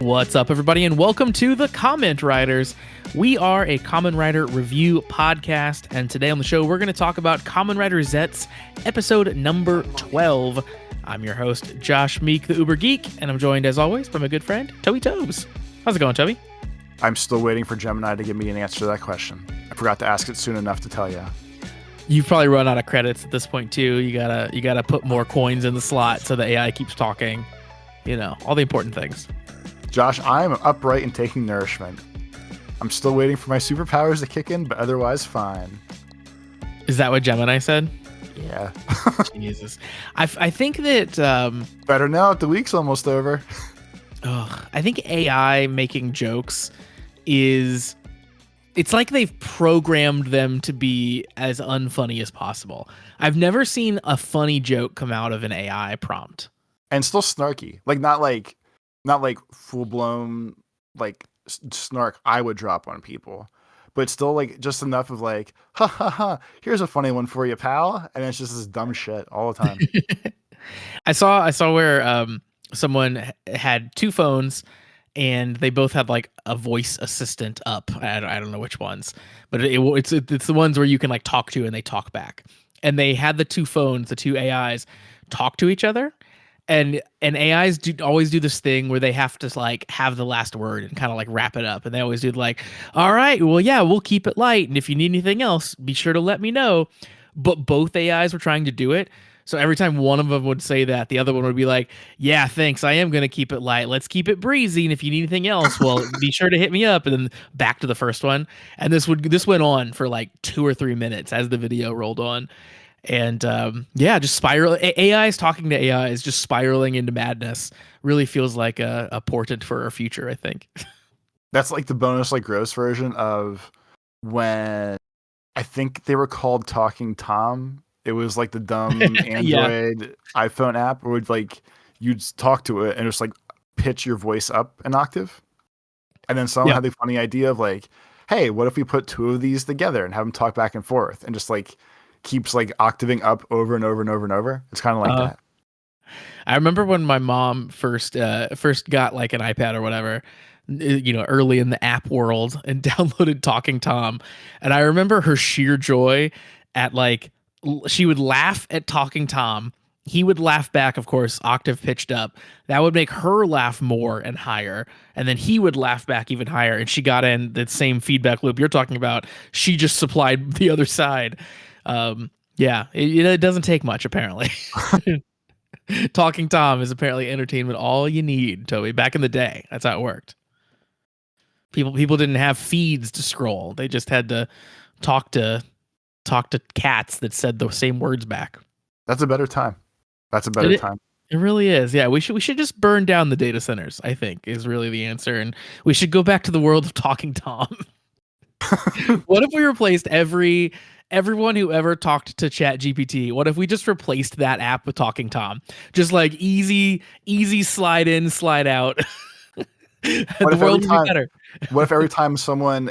What's up, everybody, and welcome to the Comment Writers. We are a Kamen Rider review podcast, and today on the show, we're going to talk about Kamen Rider Zeztz, episode number 12. I'm your host, Josh Meek, the Uber Geek, and I'm joined, as always, by my good friend, Toby Tobes. How's it going, Toby? I'm still waiting for Gemini to give me an answer to that question. I forgot to ask it soon enough to tell you. You've probably run out of credits at this point, too. You gotta put more coins in the slot so the AI keeps talking. You know, all the important things. Josh, I am upright and taking nourishment. I'm still waiting for my superpowers to kick in, but otherwise fine. Is that what Gemini said? Yeah. Jesus. I think that... Better now, the week's almost over. I think AI making jokes is... It's like they've programmed them to be as unfunny as possible. I've never seen a funny joke come out of an AI prompt. And still snarky. Not like full-blown like snark I would drop on people, but still like just enough of like, ha ha ha, here's a funny one for you, pal. And it's just this dumb shit all the time. I saw where someone had two phones and they both had like a voice assistant up. I don't know which ones, but it's the ones where you can like talk to and they talk back. And they had the two phones, the two AIs, talk to each other. And AIs always do this thing where they have to like have the last word and kind of like wrap it up. And they always do like, all right, well, yeah, we'll keep it light. And if you need anything else, be sure to let me know. But both AIs were trying to do it. So every time one of them would say that, the other one would be like, yeah, thanks. I am going to keep it light. Let's keep it breezy. And if you need anything else, well, be sure to hit me up. And then back to the first one. And this went on for like 2 or 3 minutes as the video rolled on. And just spiral. AI is talking to AI is just spiraling into madness. Really feels like a portent for our future, I think. That's like the bonus, like gross version of when I think they were called Talking Tom. It was like the dumb Android iPhone app where you'd talk to it and just like pitch your voice up an octave. And then someone had the funny idea of like, hey, what if we put two of these together and have them talk back and forth and just like keeps like octaving up over and over and over and over. It's kind of like that. I remember when my mom first got like an iPad or whatever, you know, early in the app world, and downloaded Talking Tom. And I remember her sheer joy at like, she would laugh at Talking Tom. He would laugh back, of course, octave pitched up. That would make her laugh more and higher. And then he would laugh back even higher. And she got in the same feedback loop you're talking about. She just supplied the other side. It doesn't take much, apparently. Talking Tom is apparently entertainment all you need, Toby. Back in the day, that's how it worked. People didn't have feeds to scroll. They just had to talk to cats that said the same words back. That's a better time. It really is. Yeah, we should just burn down the data centers, I think, is really the answer. And we should go back to the world of Talking Tom. What if we replaced everyone who ever talked to ChatGPT? What if we just replaced that app with Talking Tom? Just like easy slide in, slide out. The world would be better. What if every time someone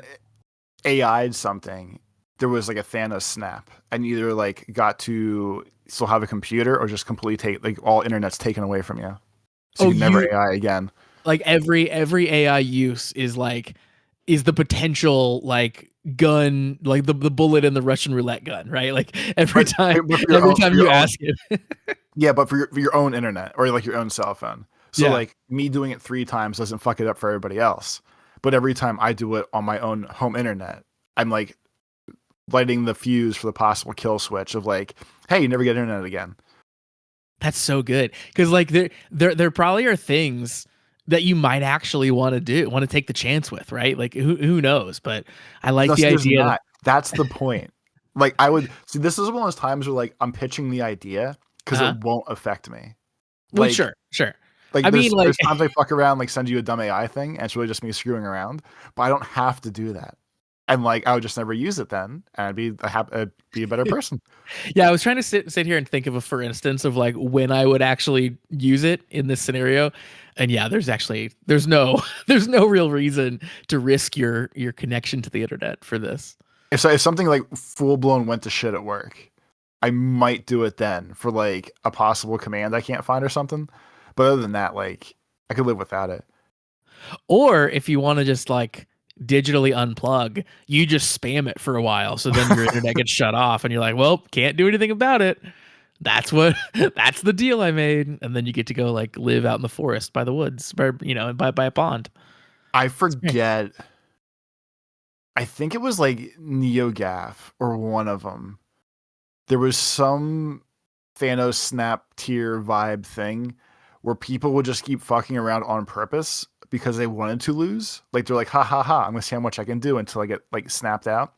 AI'd something, there was like a Thanos snap and either like got to still have a computer or just completely take like all internet's taken away from you. So you never AI again. Like every AI use is the potential like gun, like the bullet in the Russian roulette gun, right? Like every time you ask it. Yeah, but for your own internet or like your own cell phone. So like me doing it 3 times doesn't fuck it up for everybody else. But every time I do it on my own home internet, I'm like lighting the fuse for the possible kill switch of like, hey, you never get internet again. That's so good. Because like there probably are things that you might actually want to take the chance with, right? Like who knows? But I like the idea. That's the point. Like I would see, this is one of those times where like I'm pitching the idea because it won't affect me. Well, sure. Like there's times I fuck around, like send you a dumb AI thing, and it's really just me screwing around. But I don't have to do that. And like I would just never use it then, and I'd be a better person. Yeah, I was trying to sit here and think of a for instance of like when I would actually use it in this scenario. And yeah, there's no real reason to risk your connection to the internet for this. If something like full blown went to shit at work, I might do it then for like a possible command I can't find or something. But other than that, like I could live without it. Or if you want to just like digitally unplug, you just spam it for a while. So then your internet gets shut off and you're like, well, can't do anything about it. That's what that's the deal I made. And then you get to go like live out in the forest by the woods, or by a pond. I It's great. forget. I think it was like NeoGaf or one of them. There was some Thanos snap tier vibe thing where people would just keep fucking around on purpose because they wanted to lose. Like they're like, ha ha ha, I'm gonna see how much I can do until I get like snapped out.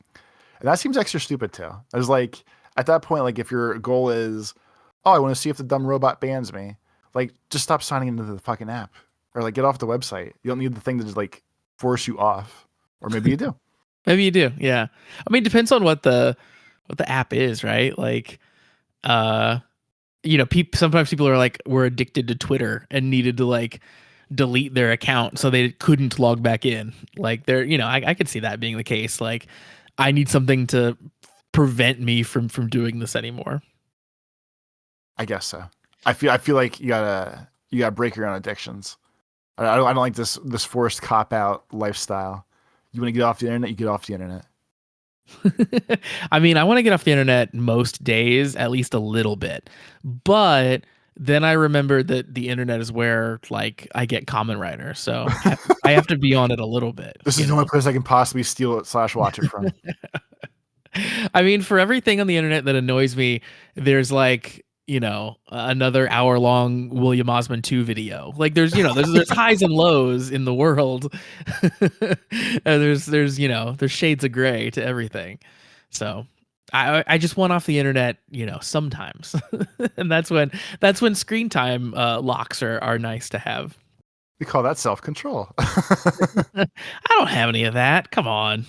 And that seems extra stupid too. I was like, at that point, like if your goal is, oh, I want to see if the dumb robot bans me, like just stop signing into the fucking app. Or like get off the website. You don't need the thing to just like force you off. Or maybe you do. Maybe you do. Yeah. I mean, depends on what the app is, right? Like, uh, sometimes people are like were addicted to Twitter and needed to like delete their account so they couldn't log back in. Like, I could see that being the case. Like, I need something to prevent me from doing this anymore. I guess so. I feel like you gotta break your own addictions. I don't like this forced cop out lifestyle. You want to get off the internet, you get off the internet. I mean, I want to get off the internet most days, at least a little bit. But then I remember that the internet is where like I get Kamen Rider, so I have to be on it a little bit. This is the only place I can possibly steal it / watch it from. I mean, for everything on the internet that annoys me, there's like, another hour long William Osmond 2 video. Like there's highs and lows in the world. And there's shades of gray to everything. So I just want off the internet, sometimes. And that's when screen time locks are nice to have. We call that self-control. I don't have any of that. Come on.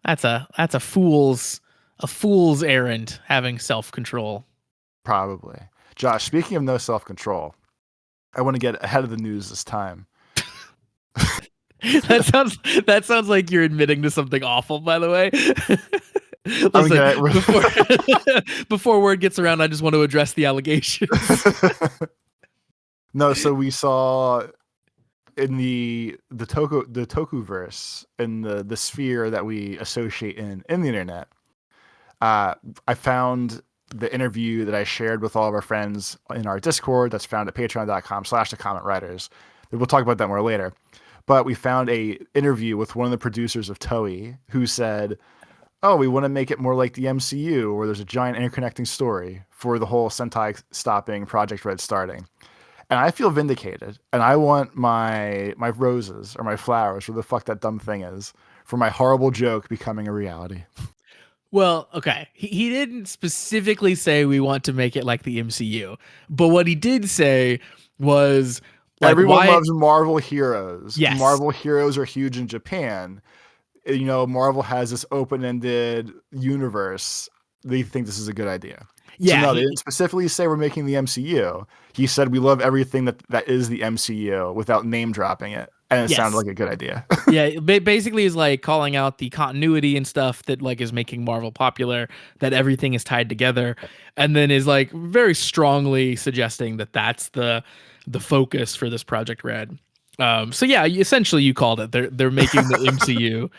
That's a fool's errand, having self-control. Probably. Josh, speaking of no self-control, I want to get ahead of the news this time. That sounds like you're admitting to something awful, by the way. Listen, before word gets around, I just want to address the allegations. No, so we saw in the toku verse, in the sphere that we associate in the internet. I found the interview that I shared with all of our friends in our Discord. That's found at patreon.com/thecommentwriters. We'll talk about that more later. But we found a interview with one of the producers of Toei who said, oh, we want to make it more like the MCU, where there's a giant interconnecting story for the whole Sentai stopping, Project Red starting. And I feel vindicated. And I want my roses or my flowers, where the fuck that dumb thing is, for my horrible joke becoming a reality. Well, okay. He didn't specifically say we want to make it like the MCU, but what he did say was like, everyone loves Marvel heroes. Yes. Marvel heroes are huge in Japan. Marvel has this open-ended universe. They think this is a good idea. Yeah. So no, they didn't specifically say we're making the MCU. He said we love everything that is the MCU without name dropping it. And it sounded like a good idea. Yeah, basically is like calling out the continuity and stuff that like is making Marvel popular, that everything is tied together, and then is like very strongly suggesting that that's the focus for this Project Red. So yeah, essentially you called it. They're making the MCU.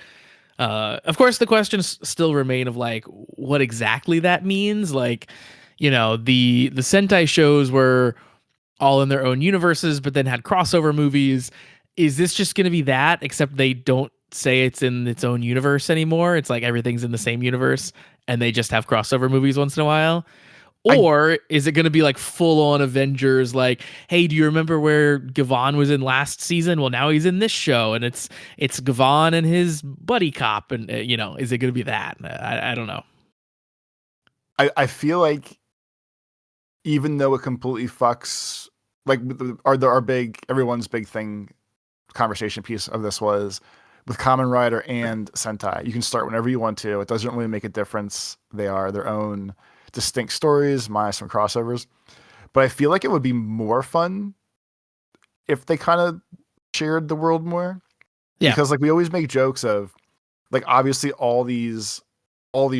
Of course, the questions still remain of like what exactly that means. Like, the Sentai shows were all in their own universes, but then had crossover movies. Is this just going to be that, except they don't say it's in its own universe anymore? It's like everything's in the same universe and they just have crossover movies once in a while? Or is it going to be like full on Avengers? Like, hey, do you remember where Gavon was in last season? Well, now he's in this show, and it's Gavon and his buddy cop. And is it going to be that? I don't know. I feel like even though it completely fucks, like everyone's big thing, conversation piece of this was with Kamen Rider and Sentai. You can start whenever you want to. It doesn't really make a difference. They are their own distinct stories, minus some crossovers. But I feel like it would be more fun if they kind of shared the world more. Yeah. Because like we always make jokes of like obviously all these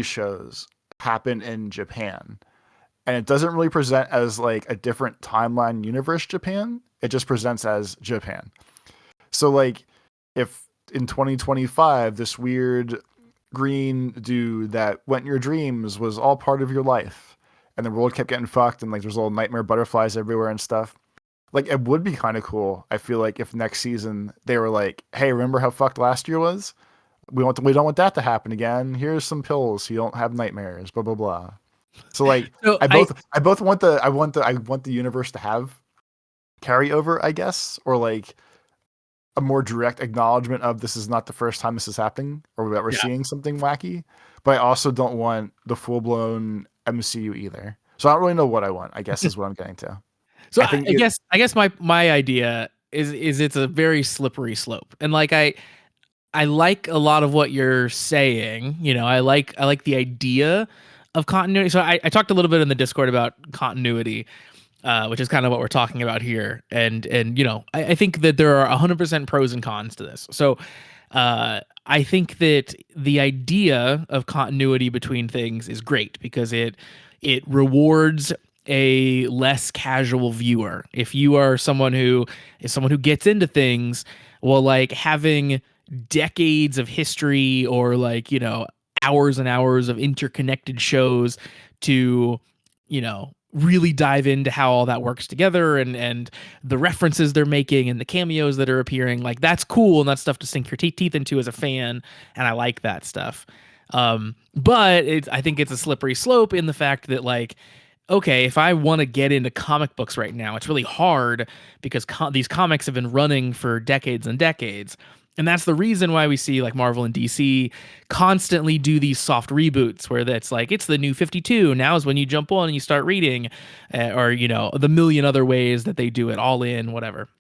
shows happen in Japan. And it doesn't really present as like a different timeline universe Japan. It just presents as Japan. So like if in 2025 this weird green dude that went in your dreams was all part of your life and the world kept getting fucked and like there's little nightmare butterflies everywhere and stuff. Like it would be kind of cool. I feel like if next season they were like, "Hey, remember how fucked last year was? We don't want that to happen again. Here's some pills so you don't have nightmares." Blah blah blah. So like So I both want I want the universe to have carryover, I guess, or like a more direct acknowledgement of this is not the first time this is happening or that we're yeah. seeing something wacky. But I also don't want the full blown MCU either. So I don't really know what I want, I guess is what I'm getting to. So I think I guess my idea is it's a very slippery slope. And like I like a lot of what you're saying. You know, I like the idea of continuity. So I talked a little bit in the Discord about continuity, which is kind of what we're talking about here. And you know, I think that there are 100% pros and cons to this. So I think that the idea of continuity between things is great because it rewards a less casual viewer. If you are someone who is someone who gets into things, well, like having decades of history or like, you know, hours and hours of interconnected shows to, you know, really dive into how all that works together and the references they're making and the cameos that are appearing, like that's cool and that's stuff to sink your teeth into as a fan, and I like that stuff. But I think it's a slippery slope in the fact that like, okay, if I want to get into comic books right now, it's really hard because these comics have been running for decades and decades. And that's the reason why we see like Marvel and DC constantly do these soft reboots where that's like, it's the new 52. Now is when you jump on and you start reading, or, you know, the million other ways that they do it all in, whatever.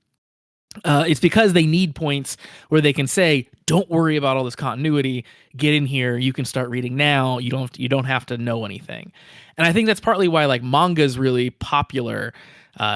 It's because they need points where they can say, "Don't worry about all this continuity. Get in here. You can start reading now. You don't have to know anything." And I think that's partly why like manga is really popular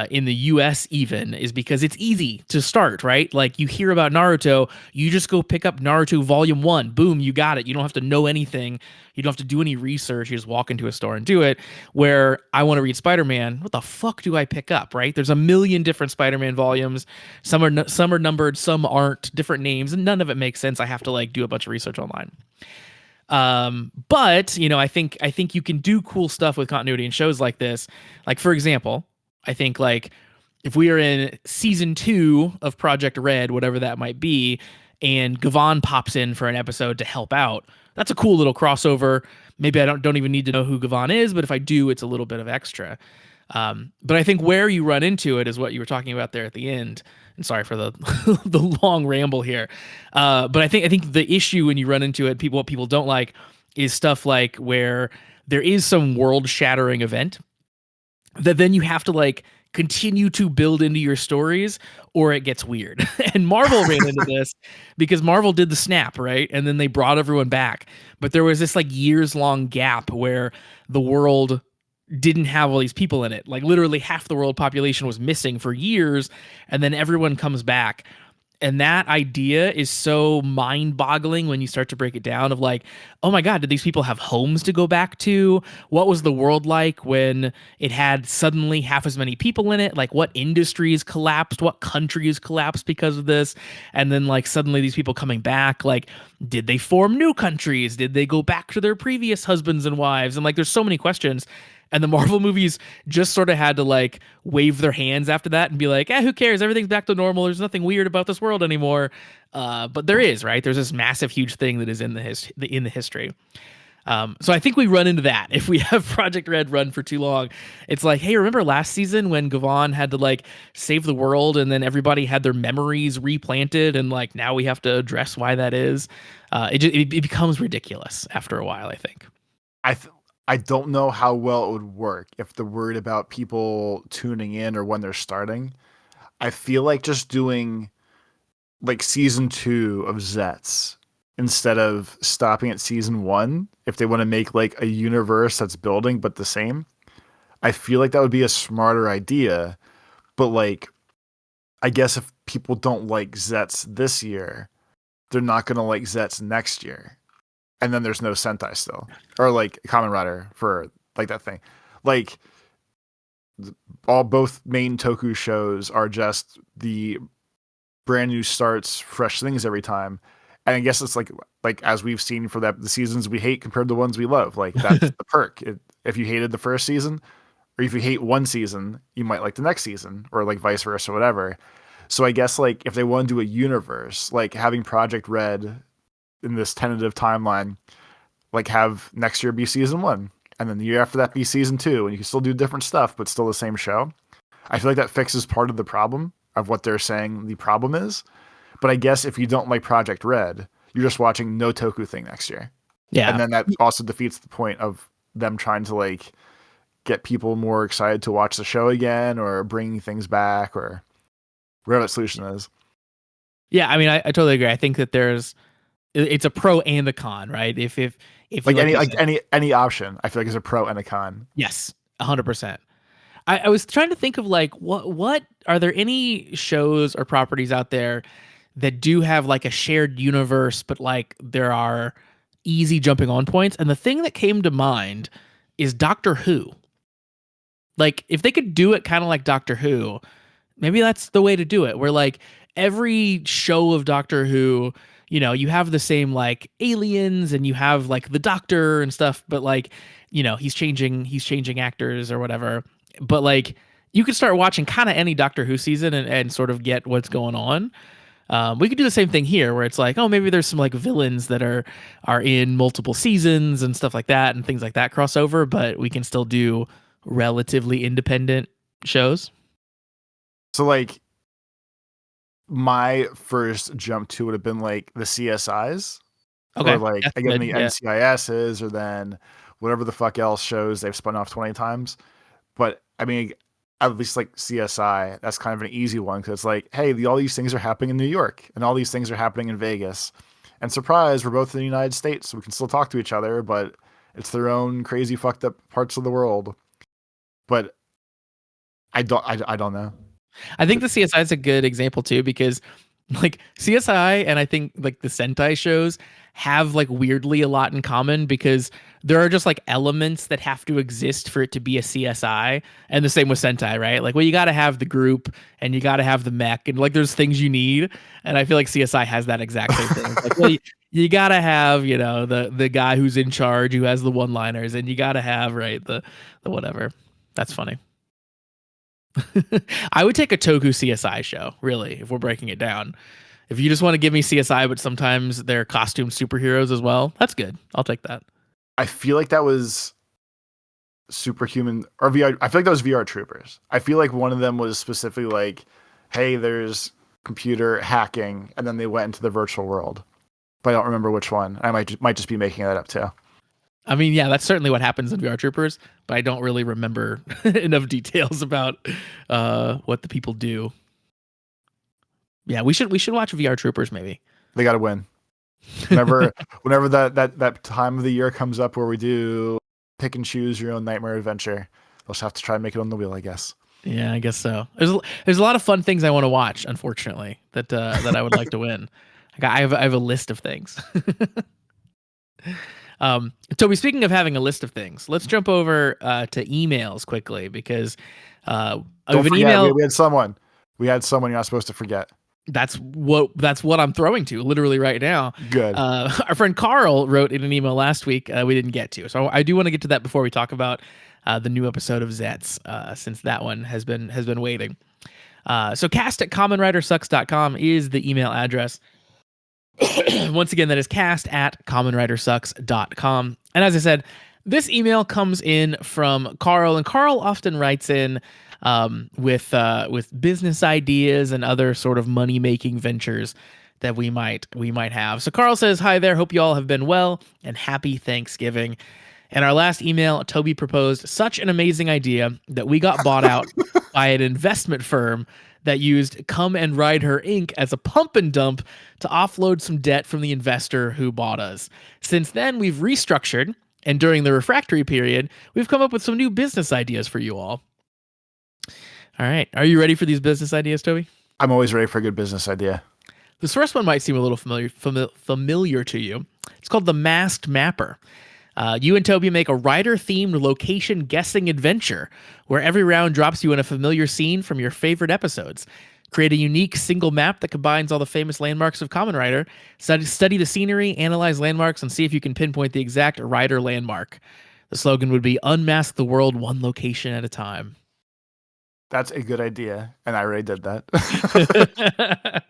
in the U.S. even is because it's easy to start. Right? Like you hear about Naruto, you just go pick up Naruto Volume 1. Boom, you got it. You don't have to know anything. You don't have to do any research. You just walk into a store and do it. Where I want to read Spider-Man, what the fuck do I pick up? Right? There's a million different Spider-Man volumes. Some are numbered, some aren't, different names, and none of it makes sense. I have to like do a bunch of research online. But you know, I think you can do cool stuff with continuity in shows like this. Like for example, I think like if we are in season 2 of Project Red, whatever that might be, and Gavon pops in for an episode to help out, that's a cool little crossover. Maybe I don't even need to know who Gavon is, but if I do, it's a little bit of extra. But I think where you run into it is what you were talking about there at the end. And sorry for the the long ramble here, but I think the issue when you run into it, what people don't like, is stuff like where there is some world shattering event that then you have to like continue to build into your stories or it gets weird. And Marvel ran into this because Marvel did the snap, right? And then they brought everyone back. But there was this like years long gap where the world didn't have all these people in it. Like literally half the world population was missing for years and then everyone comes back. And that idea is so mind-boggling when you start to break it down of like, oh my God, did these people have homes to go back to? What was the world like when it had suddenly half as many people in it? Like what industries collapsed? What countries collapsed because of this? And then like suddenly these people coming back, like did they form new countries? Did they go back to their previous husbands and wives? And like there's so many questions. And the Marvel movies just sort of had to like wave their hands after that and be like, who cares? Everything's back to normal. There's nothing weird about this world anymore. But there is, right? There's this massive, huge thing that is in the history. So I think we run into that if we have Project Red run for too long. It's like, hey, remember last season when Gavon had to like save the world and then everybody had their memories replanted and like now we have to address why that is. It becomes ridiculous after a while, I think. I don't know how well it would work if they're worried about people tuning in or when they're starting. I feel like just doing like season 2 of Zeztz instead of stopping at season 1, if they want to make like a universe that's building but the same, I feel like that would be a smarter idea. But like, I guess if people don't like Zeztz this year, they're not going to like Zeztz next year. And then there's no Sentai still, or like Kamen Rider for like that thing. Like both main toku shows are just the brand new starts, fresh things every time. And I guess it's like as we've seen for the seasons we hate compared to the ones we love. Like that's the perk. If you hated the first season, or if you hate one season, you might like the next season, or like vice versa, or whatever. So I guess like if they want to do a universe, like having Project Red in this tentative timeline, like have next year be season 1, and then the year after that be season 2, and you can still do different stuff, but still the same show. I feel like that fixes part of the problem of what they're saying the problem is. But I guess if you don't like Project Red, you're just watching no Toku thing next year. Yeah. And then that also defeats the point of them trying to like get people more excited to watch the show again, or bringing things back, or whatever that solution is. Yeah, I mean, I totally agree. I think that it's a pro and a con, right? If like any option, I feel like is a pro and a con. Yes, 100%. I was trying to think of like what are there any shows or properties out there that do have like a shared universe, but like there are easy jumping on points. And the thing that came to mind is Doctor Who. Like if they could do it kind of like Doctor Who, maybe that's the way to do it. Where like every show of Doctor Who, you know, you have the same like aliens and you have like the Doctor and stuff, but like, you know, he's changing actors or whatever. But like you could start watching kind of any Doctor Who season and sort of get what's going on. We could do the same thing here where it's like, oh, maybe there's some like villains that are in multiple seasons and stuff like that and things like that crossover, but we can still do relatively independent shows. So like my first jump to would have been like the CSIs. Okay. Or like again the NCISs, or then whatever the fuck else shows they've spun off 20 times. But I mean, at least like CSI, that's kind of an easy one because it's like, hey, all these things are happening in New York and all these things are happening in Vegas. And surprise, we're both in the United States, so we can still talk to each other, but it's their own crazy fucked up parts of the world. But I don't know. I think the CSI is a good example too, because like CSI and I think like the Sentai shows have like weirdly a lot in common because there are just like elements that have to exist for it to be a CSI, and the same with Sentai, right? Like, well, you got to have the group and you got to have the mech, and like there's things you need, and I feel like CSI has that exact same thing. It's like, well, you got to have, you know, the guy who's in charge who has the one-liners, and you got to have right the whatever. That's funny. I would take a Toku CSI show, really, if we're breaking it down. If you just want to give me CSI, but sometimes they're costume superheroes as well, that's good. I'll take that. I feel like that was Superhuman or VR. I feel like that was VR Troopers. I feel like one of them was specifically like, hey, there's computer hacking, and then they went into the virtual world. But I don't remember which one. I might just be making that up too. I mean, yeah, that's certainly what happens in VR Troopers, but I don't really remember enough details about what the people do. Yeah, we should watch VR Troopers maybe. They got to win. Whenever that time of the year comes up where we do pick and choose your own nightmare adventure, they'll just have to try and make it on the wheel, I guess. Yeah, I guess so. There's a lot of fun things I want to watch, unfortunately, that I would like to win. I have a list of things. Toby, speaking of having a list of things, let's jump over to emails quickly because don't forget, we had someone you're not supposed to forget. That's what I'm throwing to literally right now. Good. Our friend Carl wrote in an email last week we didn't get to, so I do want to get to that before we talk about the new episode of Zeztz, since that one has been waiting. So cast@commonwritersucks.com is the email address. Once again, that is cast@commonwritersucks.com. And as I said, this email comes in from Carl, and Carl often writes in with business ideas and other sort of money-making ventures that we might have. So Carl says, "Hi there, hope you all have been well, and happy Thanksgiving." In our last email, Toby proposed such an amazing idea that we got bought out by an investment firm that used Come and Ride Her Inc. as a pump and dump to offload some debt from the investor who bought us. Since then, we've restructured, and during the refractory period, we've come up with some new business ideas for you all. All right. Are you ready for these business ideas, Toby? I'm always ready for a good business idea. This first one might seem a little familiar to you. It's called the Masked Mapper. You and Toby make a writer-themed location guessing adventure where every round drops you in a familiar scene from your favorite episodes. Create a unique single map that combines all the famous landmarks of Kamen Rider. Study the scenery, analyze landmarks, and see if you can pinpoint the exact Rider landmark. The slogan would be "Unmask the world one location at a time." That's a good idea, and I already did that.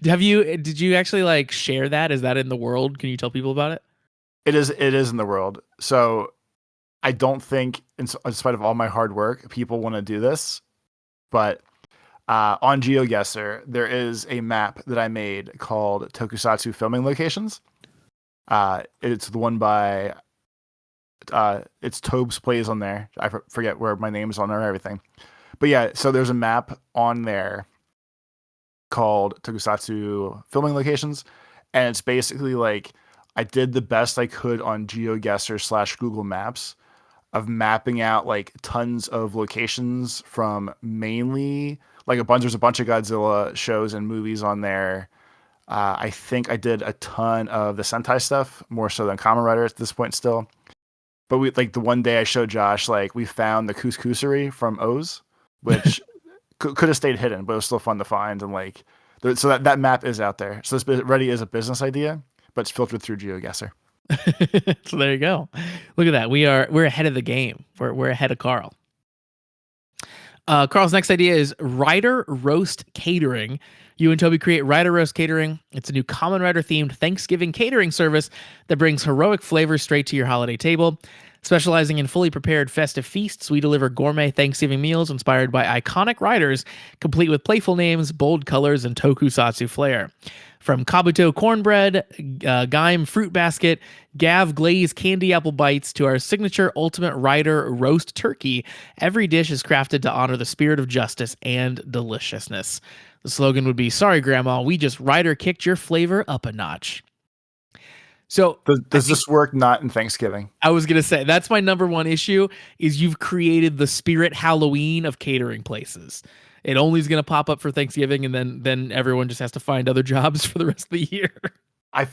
Did you actually like share that? Is that in the world? Can you tell people about it? It is in the world. So I don't think, in spite of all my hard work, people want to do this. But on GeoGuessr, there is a map that I made called Tokusatsu Filming Locations. It's the one by it's Tobes Plays on there. I forget where my name is on there and everything. But yeah, so there's a map on there called Tokusatsu Filming Locations, and it's basically like I did the best I could on GeoGuessr / Google Maps of mapping out like tons of locations from mainly like there's a bunch of Godzilla shows and movies on there. I think I did a ton of the Sentai stuff, more so than Kamen Rider at this point still. But we like the one day I showed Josh, like we found the couscouserie from O's, which could have stayed hidden, but it was still fun to find. And like, so that map is out there. So it's ready as a business idea, but it's filtered through GeoGuessr. So there you go. Look at that. We're ahead of the game. We're ahead of Carl. Carl's next idea is Rider Roast Catering. You and Toby create Rider Roast Catering. It's a new Kamen Rider themed Thanksgiving catering service that brings heroic flavors straight to your holiday table. Specializing in fully prepared festive feasts, we deliver gourmet Thanksgiving meals inspired by iconic riders, complete with playful names, bold colors, and tokusatsu flair. From Kabuto cornbread, Gaim fruit basket, Gav glazed candy apple bites, to our signature Ultimate Rider roast turkey, every dish is crafted to honor the spirit of justice and deliciousness. The slogan would be, "Sorry, Grandma, we just Rider kicked your flavor up a notch." So does this work not in Thanksgiving? I was going to say, that's my number one issue, is you've created the spirit Halloween of catering places. It only is going to pop up for Thanksgiving, and then everyone just has to find other jobs for the rest of the year. I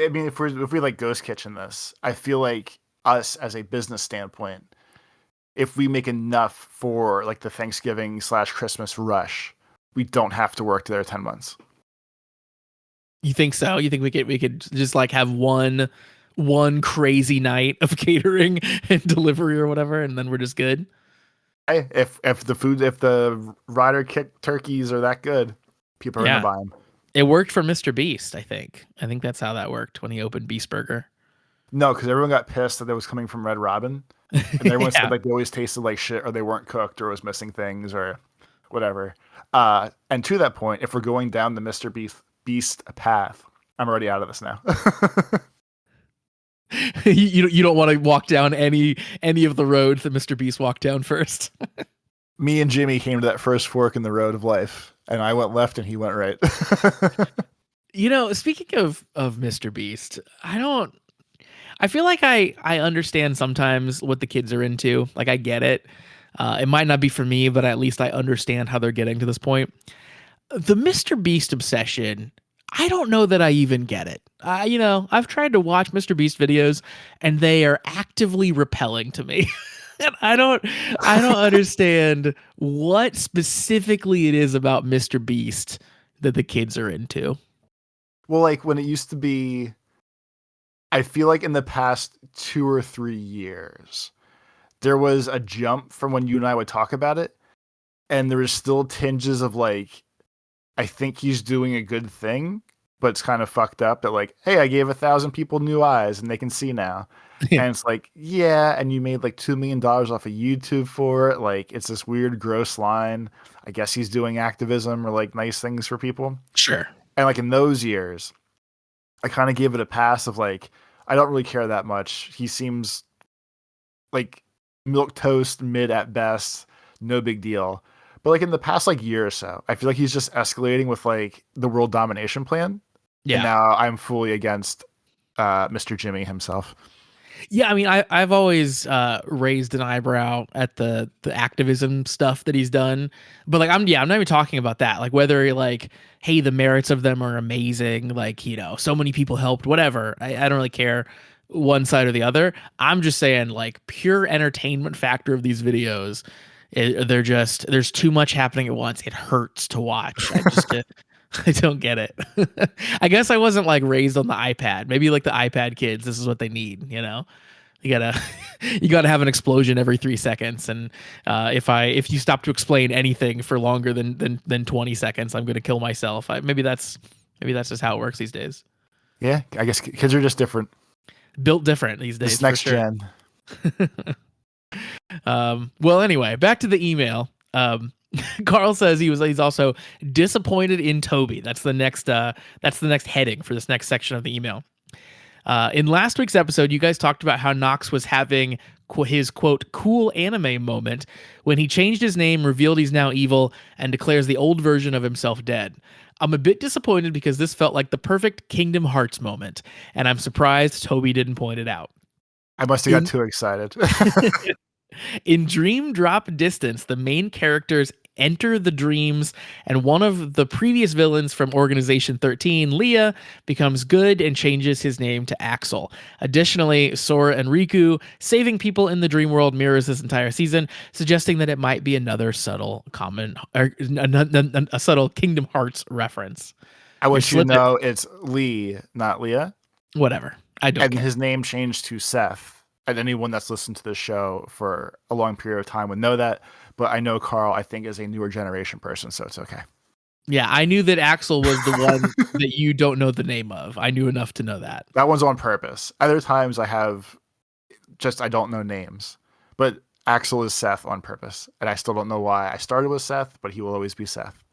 mean, if we like ghost kitchen this, I feel like us as a business standpoint, if we make enough for like the Thanksgiving / Christmas rush, we don't have to work there 10 months. You think so? You think we could just like have one crazy night of catering and delivery or whatever, and then we're just good? Hey, if the Rider kick turkeys are that good, people are gonna buy them. It worked for Mr. Beast, I think. I think that's how that worked when he opened Beast Burger. No, because everyone got pissed that it was coming from Red Robin, and everyone said like they always tasted like shit, or they weren't cooked, or was missing things, or whatever. And to that point, if we're going down the Mr. Beast path, I'm already out of this now. You don't want to walk down any of the roads that Mr. Beast walked down first. Me and Jimmy came to that first fork in the road of life, and I went left and he went right. Speaking of Mr. Beast, I feel like I understand sometimes what the kids are into. Like, I get it. It might not be for me, but at least I understand how they're getting to this point. The Mr. Beast obsession, I don't know that I even get it. I've tried to watch Mr. Beast videos, and they are actively repelling to me. And I don't understand what specifically it is about Mr. Beast that the kids are into. Well, like when it used to be, I feel like in the past 2 or 3 years, there was a jump from when you and I would talk about it, and there was still tinges of like, I think he's doing a good thing, but it's kind of fucked up that like, hey, I gave 1,000 people new eyes and they can see now. And it's like, yeah, and you made like $2 million off of YouTube for it. Like, it's this weird, gross line. I guess he's doing activism or like nice things for people. Sure. And like in those years, I kind of gave it a pass of like, I don't really care that much. He seems like milquetoast, mid at best, no big deal. But like in the past like year or so, I feel like he's just escalating with like the world domination plan. Yeah. And now I'm fully against Mr. Jimmy himself. Yeah, I mean, I've always raised an eyebrow at the activism stuff that he's done, but like I'm not even talking about that. Like whether like, hey, the merits of them are amazing, like so many people helped, whatever. I don't really care one side or the other. I'm just saying like pure entertainment factor of these videos. There's too much happening at once. It hurts to watch. I don't get it. I guess I wasn't like raised on the iPad. Maybe like the iPad kids, this is what they need, you know? You gotta you gotta have an explosion every 3 seconds. And if you stop to explain anything for longer than 20 seconds, I'm gonna kill myself. Maybe that's just how it works these days. Yeah, I guess kids are just different. Built different these days. This next for sure. gen. Well, anyway, back to the email. Carl says he's also disappointed in Toby. That's the next heading for this next section of the email. In last week's episode, you guys talked about how Nox was having his quote cool anime moment when he changed his name, revealed he's now evil, and declares the old version of himself dead. I'm a bit disappointed because this felt like the perfect Kingdom Hearts moment, and I'm surprised Toby didn't point it out. I must have got too excited. In Dream Drop Distance, the main characters enter the dreams, and one of the previous villains from Organization 13, Leah, becomes good and changes his name to Axel. Additionally, Sora and Riku saving people in the dream world mirrors this entire season, suggesting that it might be another subtle a subtle Kingdom Hearts reference. I want you to know it's Lee, not Leah. Whatever. I don't care. His name changed to Seth. And anyone that's listened to this show for a long period of time would know that. But I know Carl, I think, is a newer generation person, so it's okay. Yeah, I knew that Axel was the one that you don't know the name of. I knew enough to know that. That one's on purpose. Other times I don't know names. But Axel is Seth on purpose. And I still don't know why I started with Seth, but he will always be Seth.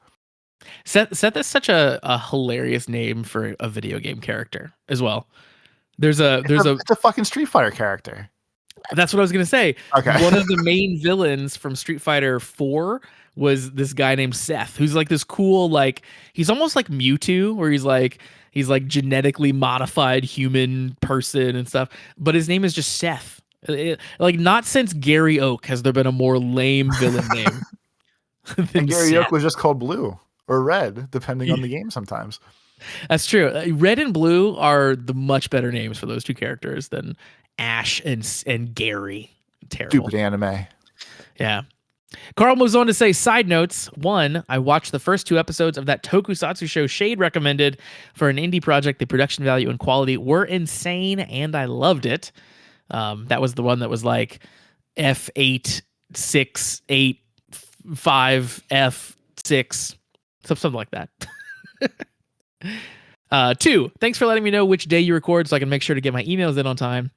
Seth is such a hilarious name for a video game character as well. It's a fucking Street Fighter character. That's what I was gonna say. Okay. One of the main villains from Street Fighter 4 was this guy named Seth, who's like this cool, like he's almost like Mewtwo, where he's like genetically modified human person and stuff. But his name is just Seth. Like not since Gary Oak has there been a more lame villain name. And Gary Oak was just called Blue or Red, depending on the game sometimes. That's true. Red and Blue are the much better names for those two characters than Ash and Gary. Terrible. Stupid anime. Yeah. Carl moves on to say, side notes. 1, I watched the first 2 episodes of that tokusatsu show Shade recommended for an indie project. The production value and quality were insane, and I loved it. That was the one that was like F8685F6, something like that. 2, thanks for letting me know which day you record so I can make sure to get my emails in on time.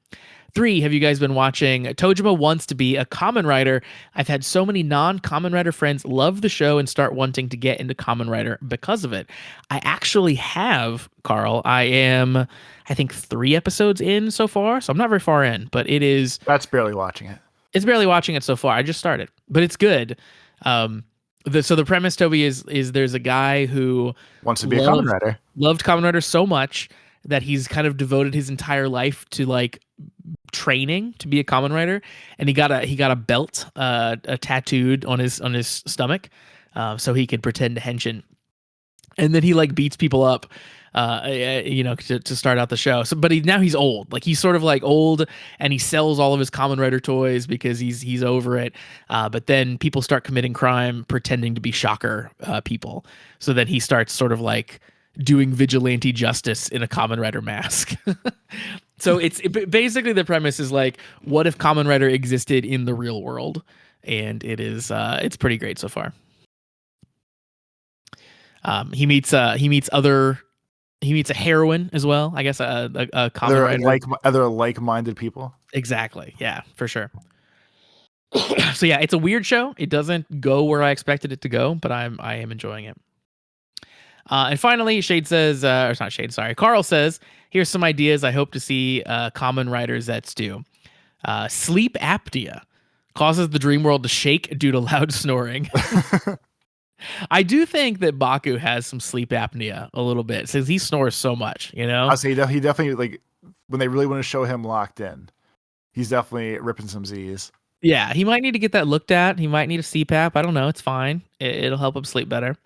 3, have you guys been watching Tojima Wants to Be a Kamen Rider? I've had so many non-Kamen Rider friends love the show and start wanting to get into Kamen Rider because of it. I actually have, Carl. I am, I think, 3 episodes in so far, so I'm not very far in, but it is... That's barely watching it. It's barely watching it so far. I just started, but it's good. So the premise, Toby, is there's a guy who wants to be a Kamen Rider. Loved Kamen Rider so much that he's kind of devoted his entire life to like training to be a Kamen Rider, and he got a belt tattooed on his stomach, so he could pretend to henshin, and then he like beats people up. To start out the show. So, but now he's old. Like he's sort of like old, and he sells all of his Kamen Rider toys because he's over it. But then people start committing crime, pretending to be Shocker people. So then he starts sort of like doing vigilante justice in a Kamen Rider mask. So basically the premise is like, what if Kamen Rider existed in the real world? And it's pretty great so far. He meets a heroine as well. I guess a Kamen Rider. Other like-minded people. Exactly. Yeah, for sure. So yeah, it's a weird show. It doesn't go where I expected it to go, but I am enjoying it. And finally, Carl says, here's some ideas I hope to see Kamen Rider Zeztz do. Sleep apnea causes the dream world to shake due to loud snoring. I do think that Baku has some sleep apnea a little bit since he snores so much, you know? I say he definitely, like, when they really want to show him locked in, he's definitely ripping some Z's. Yeah, he might need to get that looked at. He might need a CPAP. I don't know. It's fine. It'll help him sleep better.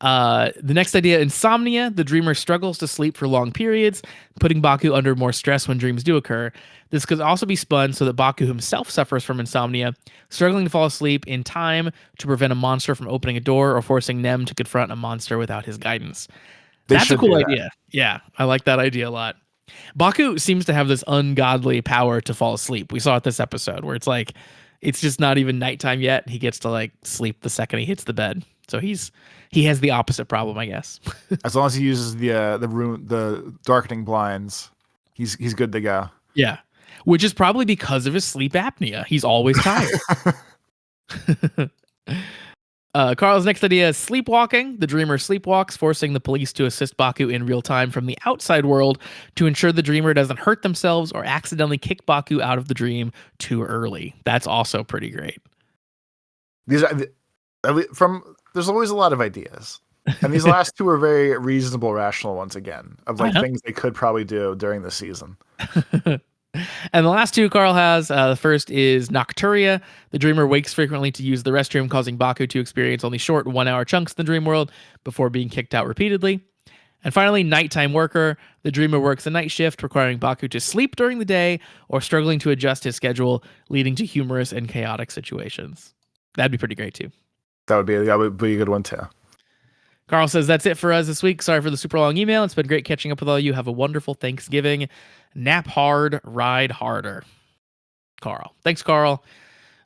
The next idea, insomnia. The dreamer struggles to sleep for long periods, putting Baku under more stress when dreams do occur. This could also be spun so that Baku himself suffers from insomnia, struggling to fall asleep in time to prevent a monster from opening a door or forcing Nem to confront a monster without his guidance. That's a cool idea. Yeah, I like that idea a lot. Baku seems to have this ungodly power to fall asleep. We saw it this episode where it's like, it's just not even nighttime yet. He gets to like sleep the second he hits the bed. So he has the opposite problem, I guess. As long as he uses the darkening blinds, he's good to go. Yeah, which is probably because of his sleep apnea. He's always tired. Carl's next idea is sleepwalking. The dreamer sleepwalks, forcing the police to assist Baku in real time from the outside world to ensure the dreamer doesn't hurt themselves or accidentally kick Baku out of the dream too early. That's also pretty great. These are there's always a lot of ideas. And these last two are very reasonable, rational ones again, of like things they could probably do during the season. And the last two Carl has, the first is Nocturia. The dreamer wakes frequently to use the restroom, causing Baku to experience only short 1 hour chunks in the dream world before being kicked out repeatedly. And finally, Nighttime Worker. The dreamer works a night shift, requiring Baku to sleep during the day or struggling to adjust his schedule, leading to humorous and chaotic situations. That'd be pretty great too. That would be a good one too. Carl says, that's it for us this week. Sorry for the super long email. It's been great catching up with all you. Have a wonderful Thanksgiving. Nap hard, ride harder. Carl. Thanks, Carl.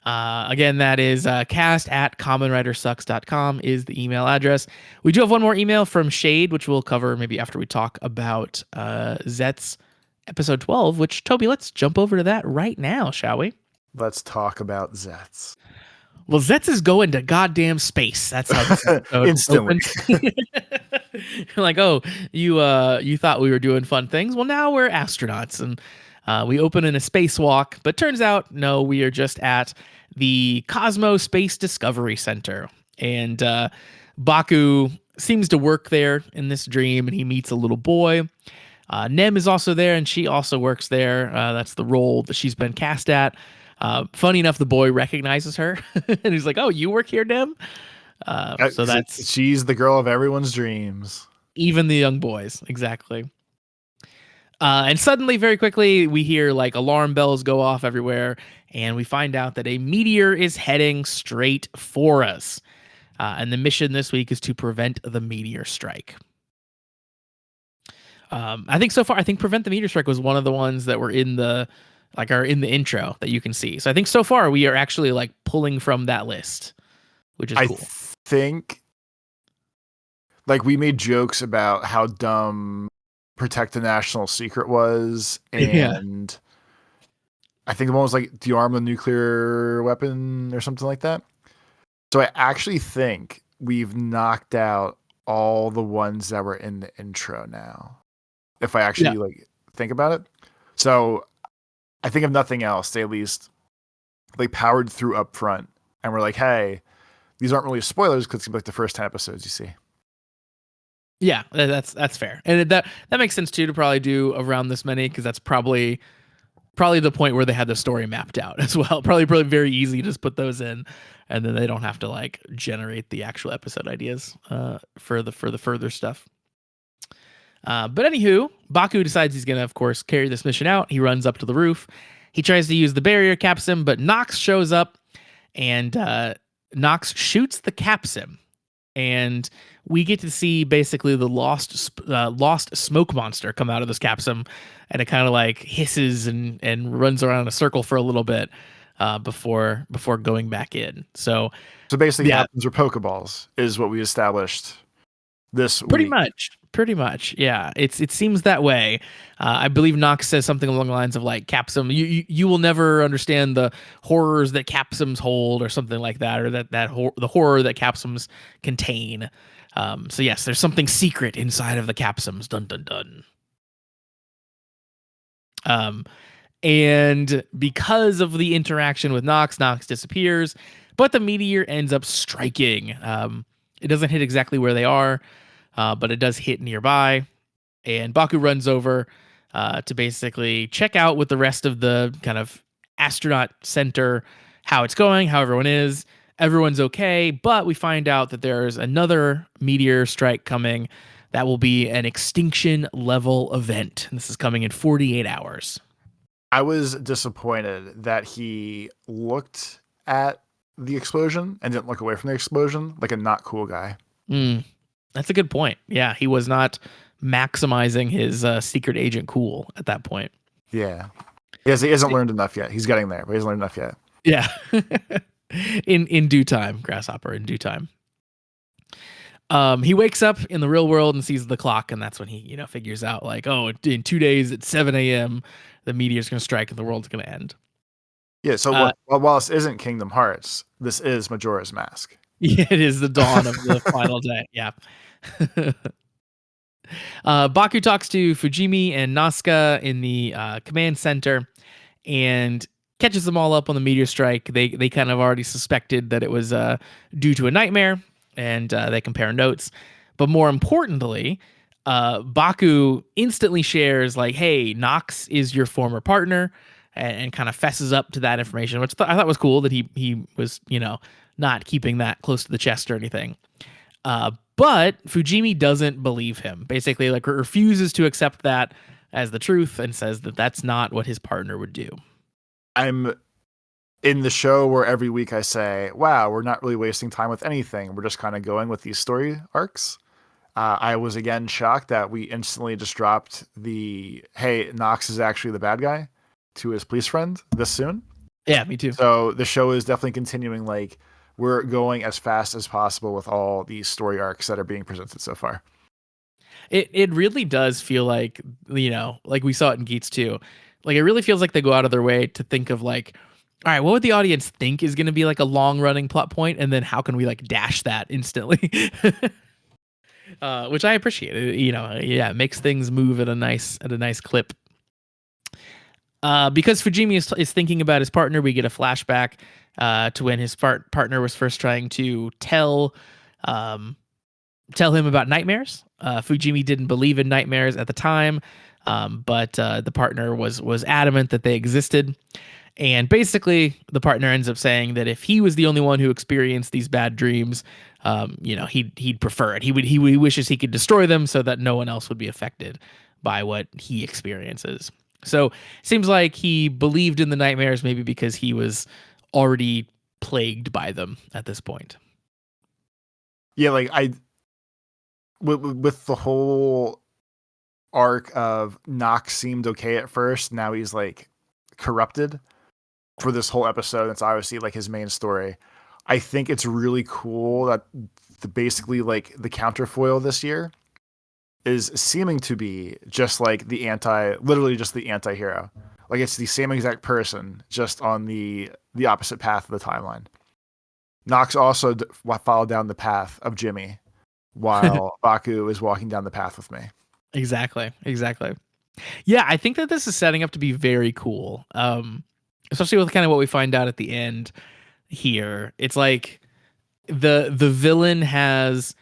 Again, that is cast@commonwritersucks.com is the email address. We do have one more email from Shade, which we'll cover maybe after we talk about Zeztz episode 12, which, Toby, let's jump over to that right now, shall we? Let's talk about Zeztz. Well, Zeztz is going to goddamn space. That's how this episode instantly. Like, oh, you thought we were doing fun things. Well, now we're astronauts, and we open in a spacewalk. But turns out, no, we are just at the Cosmo Space Discovery Center, and Baku seems to work there in this dream, and he meets a little boy. Nem is also there, and she also works there. That's the role that she's been cast at. Funny enough, the boy recognizes her, and he's like, "Oh, you work here, Nem?" So she's the girl of everyone's dreams, even the young boys, exactly. And suddenly, very quickly, we hear like alarm bells go off everywhere, and we find out that a meteor is heading straight for us. And the mission this week is to prevent the meteor strike. I think so far, prevent the meteor strike was one of the ones that were in the intro that you can see. So I think so far we are actually like pulling from that list, which is cool. I think like we made jokes about how dumb Protect the National Secret was, and I think the one was like, do you arm a nuclear weapon or something like that? So I actually think we've knocked out all the ones that were in the intro now, if I actually like think about it. So I think if nothing else, they at least like powered through up front and we're like, hey, these aren't really spoilers because it's like the first 10 episodes you see. Yeah, that's fair. And that makes sense too, to probably do around this many, because that's probably the point where they had the story mapped out as well. Probably very easy to just put those in, and then they don't have to like generate the actual episode ideas for the further stuff. But anywho, Baku decides he's gonna, of course, carry this mission out. He runs up to the roof. He tries to use the barrier capsim, but Nox shows up, and Nox shoots the capsim, and we get to see basically the lost smoke monster come out of this capsim, and it kind of like hisses and runs around in a circle for a little bit before going back in. So basically, capsims are Pokeballs, is what we established this pretty week. Pretty much, yeah. It seems that way. I believe Nox says something along the lines of like, Capsim, you will never understand the horrors that Capsims hold, or something like that, or the horror that Capsims contain. So yes, there's something secret inside of the Capsims. Dun dun dun. And because of the interaction with Nox disappears, but the meteor ends up striking. It doesn't hit exactly where they are, but it does hit nearby, and Baku runs over to basically check out with the rest of the kind of astronaut center how it's going, how everyone is, everyone's okay, but we find out that there's another meteor strike coming that will be an extinction level event. And this is coming in 48 hours. I was disappointed that he looked at the explosion and didn't look away from the explosion like a not cool guy. That's a good point. Yeah, he was not maximizing his secret agent cool at that point. Yeah. He hasn't learned enough yet. He's getting there, but he hasn't learned enough yet. Yeah. in due time, Grasshopper, in due time. He wakes up in the real world and sees the clock, and that's when he, figures out like, oh, in 2 days at 7 a.m., the meteor's going to strike and the world's going to end. Yeah, so while this isn't Kingdom Hearts, this is Majora's Mask. Yeah, it is the dawn of the final day. Yeah. Baku talks to Fujimi and Nazca in the command center and catches them all up on the meteor strike. They kind of already suspected that it was due to a nightmare, and they compare notes. But more importantly, Baku instantly shares like, hey, Nox is your former partner, and kind of fesses up to that information, which I thought was cool that he was, not keeping that close to the chest or anything. But Fujimi doesn't believe him, basically like refuses to accept that as the truth and says that that's not what his partner would do. I'm in the show where every week I say, wow, we're not really wasting time with anything. We're just kind of going with these story arcs. I was again shocked that we instantly just dropped the, hey, Nox is actually the bad guy to his police friend this soon. Yeah, me too. So the show is definitely continuing, like, we're going as fast as possible with all these story arcs that are being presented so far. It really does feel like, like we saw it in Geats too. Like it really feels like they go out of their way to think of like, all right, what would the audience think is going to be like a long running plot point, and then how can we like dash that instantly? Which I appreciate. It makes things move at a nice clip. Because Fujimi is thinking about his partner, we get a flashback to when his partner was first trying to tell him about nightmares. Fujimi didn't believe in nightmares at the time, but the partner was adamant that they existed. And basically, the partner ends up saying that if he was the only one who experienced these bad dreams, he'd prefer it. He wishes he could destroy them so that no one else would be affected by what he experiences. So seems like he believed in the nightmares maybe because he was already plagued by them at this point. Yeah, like with the whole arc of Nox seemed okay at first. Now he's like corrupted for this whole episode. That's obviously like his main story. I think it's really cool that basically like the counterfoil this year is seeming to be just like literally just the anti-hero. Like it's the same exact person, just on the opposite path of the timeline. Nox also followed down the path of Jimmy, while Baku is walking down the path with me. Exactly. Yeah, I think that this is setting up to be very cool. Especially with kind of what we find out at the end here. It's like the villain has,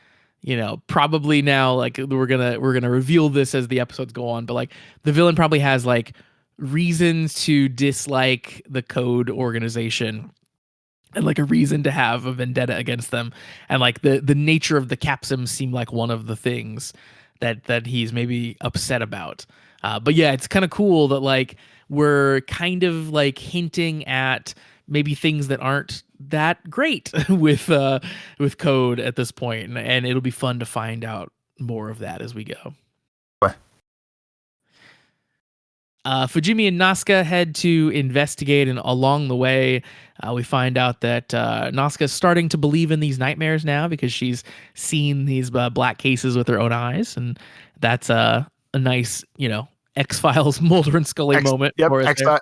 probably now, like we're gonna reveal this as the episodes go on, but like the villain probably has like reasons to dislike the Code organization and like a reason to have a vendetta against them, and like the nature of the capsims seem like one of the things that he's maybe upset about. But yeah, it's kind of cool that like we're kind of like hinting at maybe things that aren't that great with Code at this point, and it'll be fun to find out more of that as we go. Fujimi and Nazca head to investigate, and along the way, we find out that Nazca is starting to believe in these nightmares now because she's seen these black cases with her own eyes, and that's a nice, X-Files Mulder and Scully moment. Yep,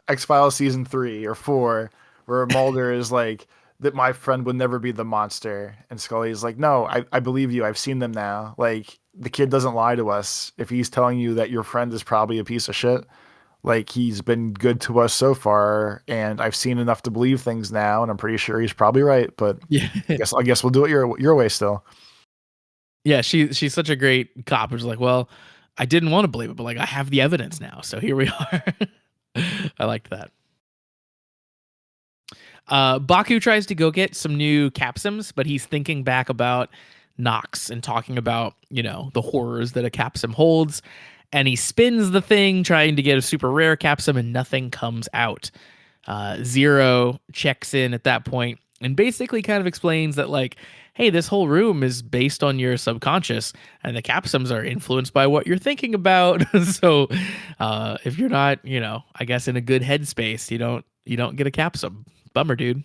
X-Files season 3 or 4, where Mulder is like, that my friend would never be the monster, and Scully's like, no, I believe you. I've seen them now. Like, the kid doesn't lie to us. If he's telling you that your friend is probably a piece of shit, like, he's been good to us so far, and I've seen enough to believe things now, and I'm pretty sure he's probably right. But yeah, I guess we'll do it your way still. Yeah, she's such a great cop. Who's like, well, I didn't want to believe it, but like I have the evidence now, so here we are. I liked that. Baku tries to go get some new capsims, but he's thinking back about Nox and talking about, the horrors that a capsim holds. And he spins the thing trying to get a super rare capsim, and nothing comes out. Zero checks in at that point and basically kind of explains that, like, hey, this whole room is based on your subconscious, and the capsims are influenced by what you're thinking about. So, if you're not, I guess in a good headspace, you don't get a capsim. Bummer, dude.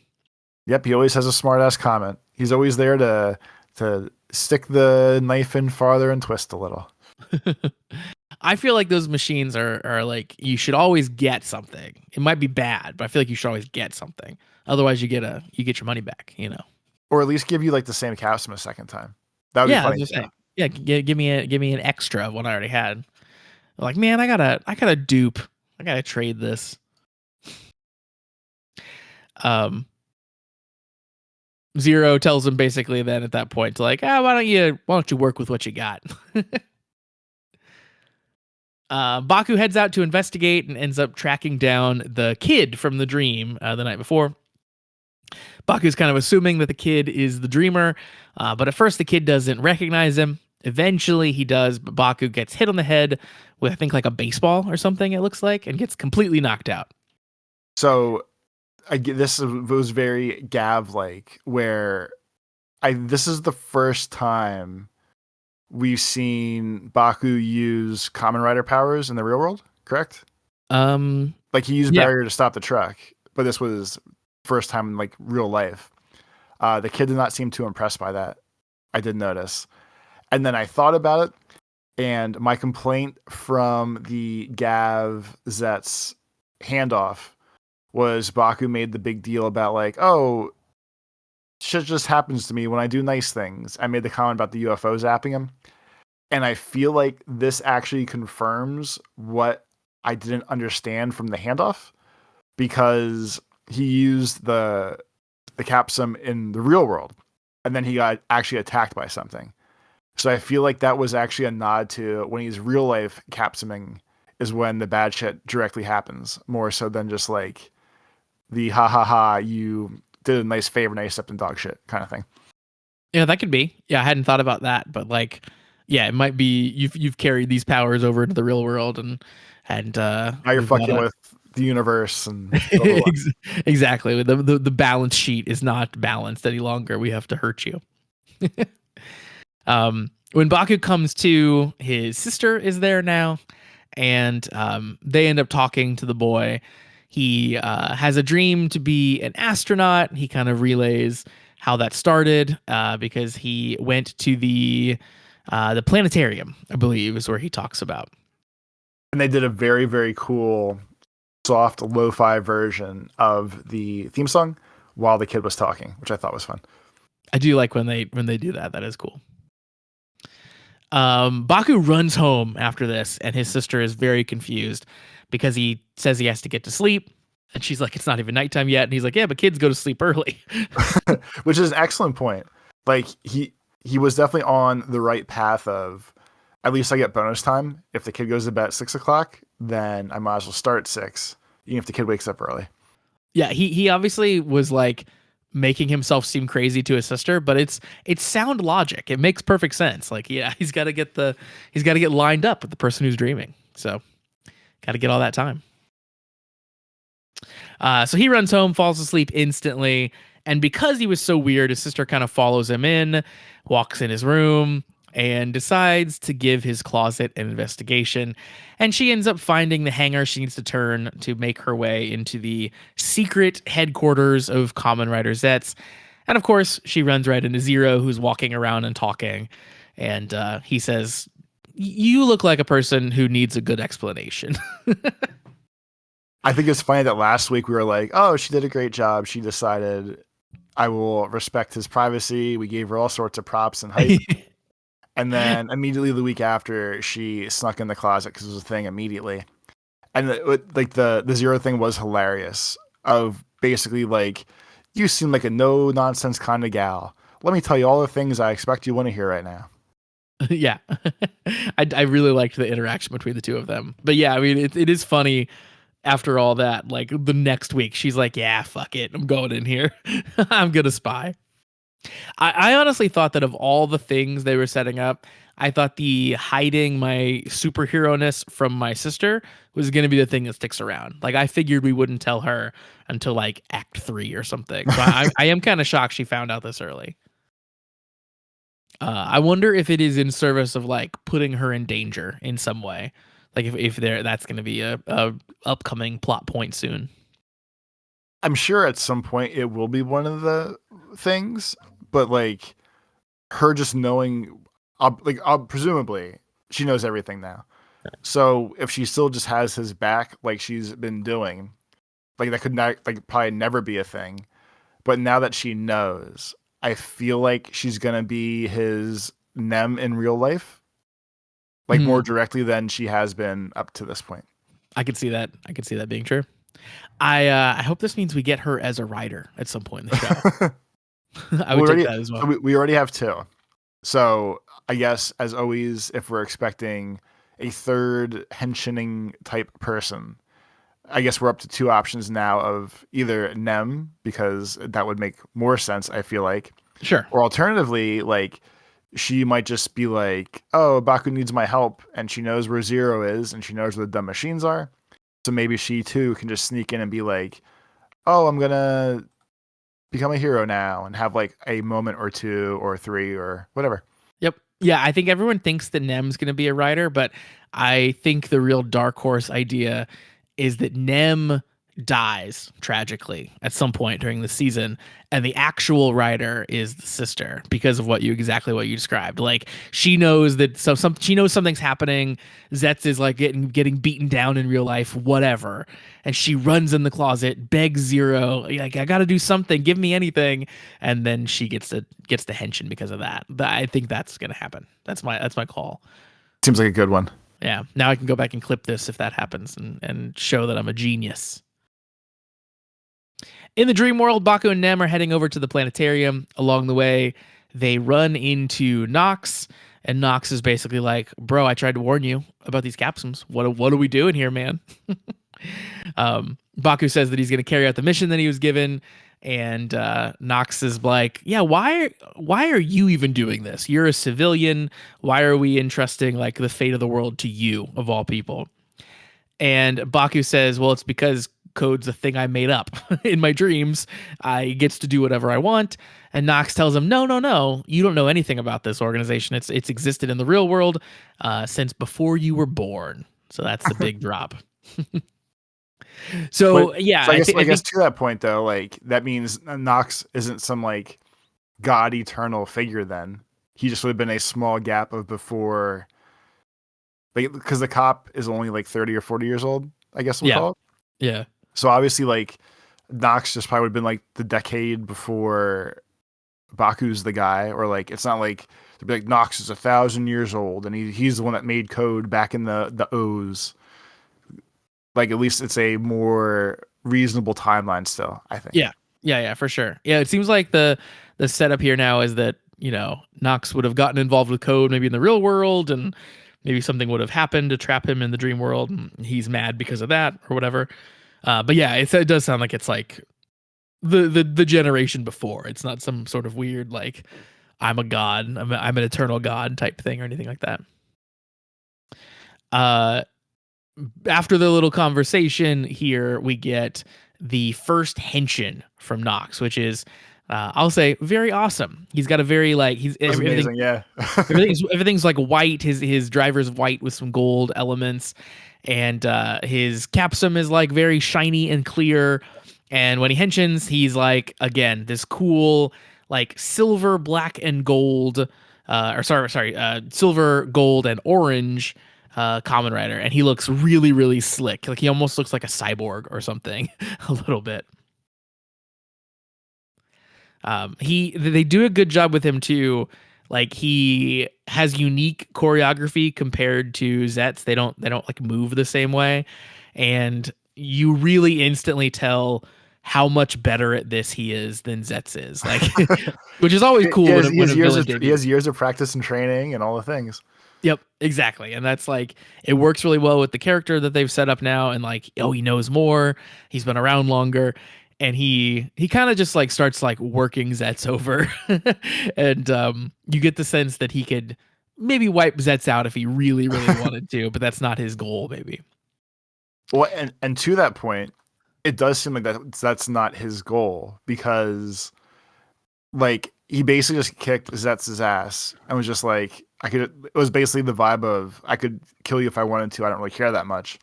Yep, he always has a smart ass comment. He's always there to stick the knife in farther and twist a little. I feel like those machines are like, you should always get something. It might be bad, but I feel like you should always get something. Otherwise, you get your money back. Or at least give you like the same capsule a second time. That would be Yeah, I was funny. just saying. Yeah, give me an extra of what I already had. Like, man, I gotta dupe. I gotta trade this. Um, Zero tells him basically then at that point, like, why don't you work with what you got? Baku heads out to investigate and ends up tracking down the kid from the dream the night before. Baku's kind of assuming that the kid is the dreamer, but at first the kid doesn't recognize him. Eventually he does, but Baku gets hit on the head with, I think, like a baseball or something, it looks like, and gets completely knocked out. So this was very Gav-like, where this is the first time we've seen Baku use Kamen Rider powers in the real world, correct? Like he used barrier to stop the truck, but this was first time in like real life. The kid did not seem too impressed by that. I did notice. And then I thought about it, and my complaint from the Gav Zeztz handoff was Baku made the big deal about like, oh, shit just happens to me when I do nice things. I made the comment about the UFO zapping him. And I feel like this actually confirms what I didn't understand from the handoff, because he used the capsum in the real world, and then he got actually attacked by something. So I feel like that was actually a nod to when he's real life capsuming is when the bad shit directly happens, more so than just like the ha ha ha, you did a nice favor, now you stepped in dog shit kind of thing. Yeah, that could be. Yeah, I hadn't thought about that, but like, yeah, it might be you've carried these powers over into the real world, and now you're fucking with the universe and exactly. The balance sheet is not balanced any longer. We have to hurt you. When Baku comes to, his sister is there now, and they end up talking to the boy. He has a dream to be an astronaut. He kind of relays how that started, because he went to the planetarium, I believe, is where he talks about. And they did a very, very cool, soft, lo-fi version of the theme song while the kid was talking, which I thought was fun. I do like when they do that. That is cool. Baku runs home after this, and his sister is very confused because he says he has to get to sleep, and she's like, it's not even nighttime yet, and he's like, yeah, but kids go to sleep early. Which is an excellent point. Like he was definitely on the right path of, at least I get bonus time. If the kid goes to bed at 6 o'clock, then I might as well start 6, even if the kid wakes up early. Yeah, he obviously was like making himself seem crazy to his sister, but it's sound logic. It makes perfect sense. Like, yeah, he's got to get lined up with the person who's dreaming. So, got to get all that time. So he runs home, falls asleep instantly, and because he was so weird, his sister kind of follows him in, walks in his room, and decides to give his closet an investigation. And she ends up finding the hanger she needs to turn to make her way into the secret headquarters of Kamen Rider Zeztz. And of course, she runs right into Zero, who's walking around and talking. And he says, you look like a person who needs a good explanation. I think it's funny that last week we were like, oh, she did a great job. She decided I will respect his privacy. We gave her all sorts of props and hype. And then immediately the week after, she snuck in the closet because it was a thing immediately. And the Zero thing was hilarious. Of basically like, you seem like a no nonsense kind of gal. Let me tell you all the things I expect you want to hear right now. Yeah, I really liked the interaction between the two of them. But yeah, I mean, it is funny after all that, like the next week, she's like, yeah, fuck it. I'm going in here. I'm going to spy. I honestly thought that of all the things they were setting up, I thought the hiding my superhero-ness from my sister was going to be the thing that sticks around. Like, I figured we wouldn't tell her until like Act 3 or something. So I am kind of shocked she found out this early. I wonder if it is in service of like putting her in danger in some way. Like if there that's going to be a upcoming plot point soon. I'm sure at some point it will be one of the things, but like her just knowing, presumably she knows everything now. So if she still just has his back, like she's been doing, like that could not, like probably never be a thing. But now that she knows, I feel like she's gonna be his Nem in real life, like more directly than she has been up to this point. I could see that. I could see that being true. I hope this means we get her as a writer at some point in the show. I would take that as well. We already have two. So I guess, as always, if we're expecting a third henching type person, I guess we're up to two options now of either Nem, because that would make more sense, I feel like. Sure. Or alternatively, like, she might just be like, oh, Baku needs my help, and she knows where Zero is, and she knows where the dumb machines are. So maybe she, too, can just sneak in and be like, oh, I'm going to become a hero now, and have, like, a moment or two or three or whatever. Yep. Yeah, I think everyone thinks that Nem's going to be a writer, but I think the real dark horse idea is that Nem dies tragically at some point during the season, and the actual writer is the sister because of exactly what you described. Like, she knows that she knows something's happening. Zeztz is like getting beaten down in real life, whatever, and she runs in the closet, begs Zero, like, I got to do something, give me anything, and then she gets to henshin because of that. I think that's gonna happen. That's my call. Seems like a good one. Yeah. Now I can go back and clip this if that happens and show that I'm a genius. In the dream world, Baku and Nem are heading over to the planetarium. Along the way, they run into Nox, and Nox is basically like, bro, I tried to warn you about these capsules. What are we doing here, man? Baku says that he's going to carry out the mission that he was given, and Nox is like, yeah, why are you even doing this? You're a civilian. Why are we entrusting like the fate of the world to you, of all people? And Baku says, well, it's because code's a thing I made up in my dreams. I gets to do whatever I want. And Nox tells him, no, you don't know anything about this organization. It's existed in the real world since before you were born. So that's the big drop. So I guess to that point though, like that means Nox isn't some like god eternal figure. Then he just would have been a small gap of before, like, because the cop is only like 30 or 40 years old, I guess we'll call it. Yeah. So obviously, like, Nox just probably would have been like the decade before Baku's the guy, or like it's not like they'd be like Nox is 1,000 years old and he's the one that made code back in the O's. Like, at least it's a more reasonable timeline still, I think. Yeah, for sure. Yeah, it seems like the setup here now is that, Nox would have gotten involved with code maybe in the real world, and maybe something would have happened to trap him in the dream world, and he's mad because of that or whatever. But yeah, it does sound like it's like the generation before. It's not some sort of weird like I'm a god, I'm an eternal god type thing or anything like that. After the little conversation here, we get the first henshin from Nox, which is I'll say very awesome. He's got a very like amazing, yeah. everything's like white. His driver's white with some gold elements, and his capsum is like very shiny and clear. And when he henshins, he's like, again, this cool like silver, black, and gold, silver, gold, and orange Kamen Rider, and he looks really, really slick. Like he almost looks like a cyborg or something, a little bit. They do a good job with him too. Like, he has unique choreography compared to Zeztz. They don't like move the same way, and you really instantly tell how much better at this he is than Zeztz is. Like, which is always cool. He has years of practice and training and all the things. Yep, exactly. And that's like it works really well with the character that they've set up now and like oh he knows more, he's been around longer and he kind of just like starts like working Zeztz over. And you get the sense that he could maybe wipe Zeztz out if he really wanted to, but that's not his goal maybe. Well, and to that point, it does seem like that's not his goal because like he basically just kicked Zetz's ass and was just like I could. It was basically the vibe of I could kill you if I wanted to. I don't really care that much.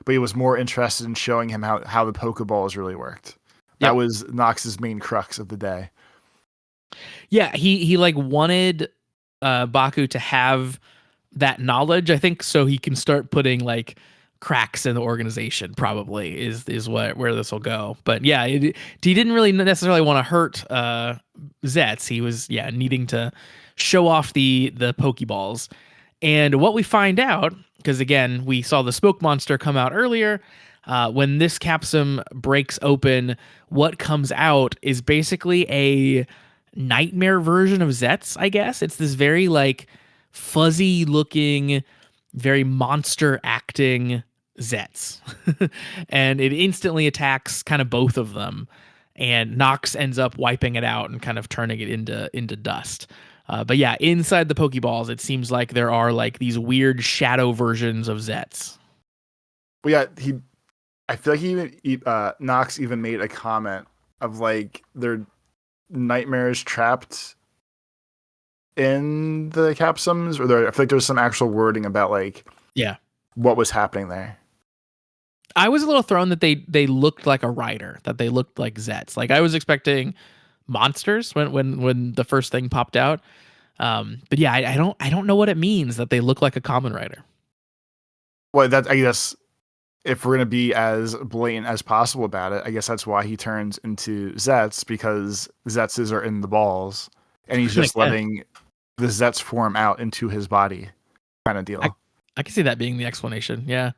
But he was more interested in showing him how the Pokeballs really worked. That Yep. was Nox's main crux of the day. Yeah, he like wanted Baku to have that knowledge, I think, so he can start putting like cracks in the organization. Probably is what where this will go. But yeah, he didn't really necessarily want to hurt Zeztz. He was needing to show off the Pokeballs. And what we find out, because again we saw the smoke monster come out earlier. When this capsum breaks open, what comes out is basically a nightmare version of Zeztz, I guess. It's this very like fuzzy looking, very monster acting Zeztz. And it instantly attacks kind of both of them. And Nox ends up wiping it out and kind of turning it into dust. But yeah, inside the Pokeballs, it seems like there are like these weird shadow versions of Zeztz. Well, yeah, I feel like Nox even made a comment of like their nightmares trapped in the capsums, or I feel like there's some actual wording about like what was happening there. I was a little thrown that they looked like a rider, that they looked like Zets. Like I was expecting monsters when the first thing popped out. But yeah, I don't know what it means that they look like a common rider. Well, that I guess if we're gonna be as blatant as possible about it, I guess that's why he turns into Zets, because Zetses are in the balls, and he's just letting the Zets form out into his body, kind of deal. I can see that being the explanation. Yeah.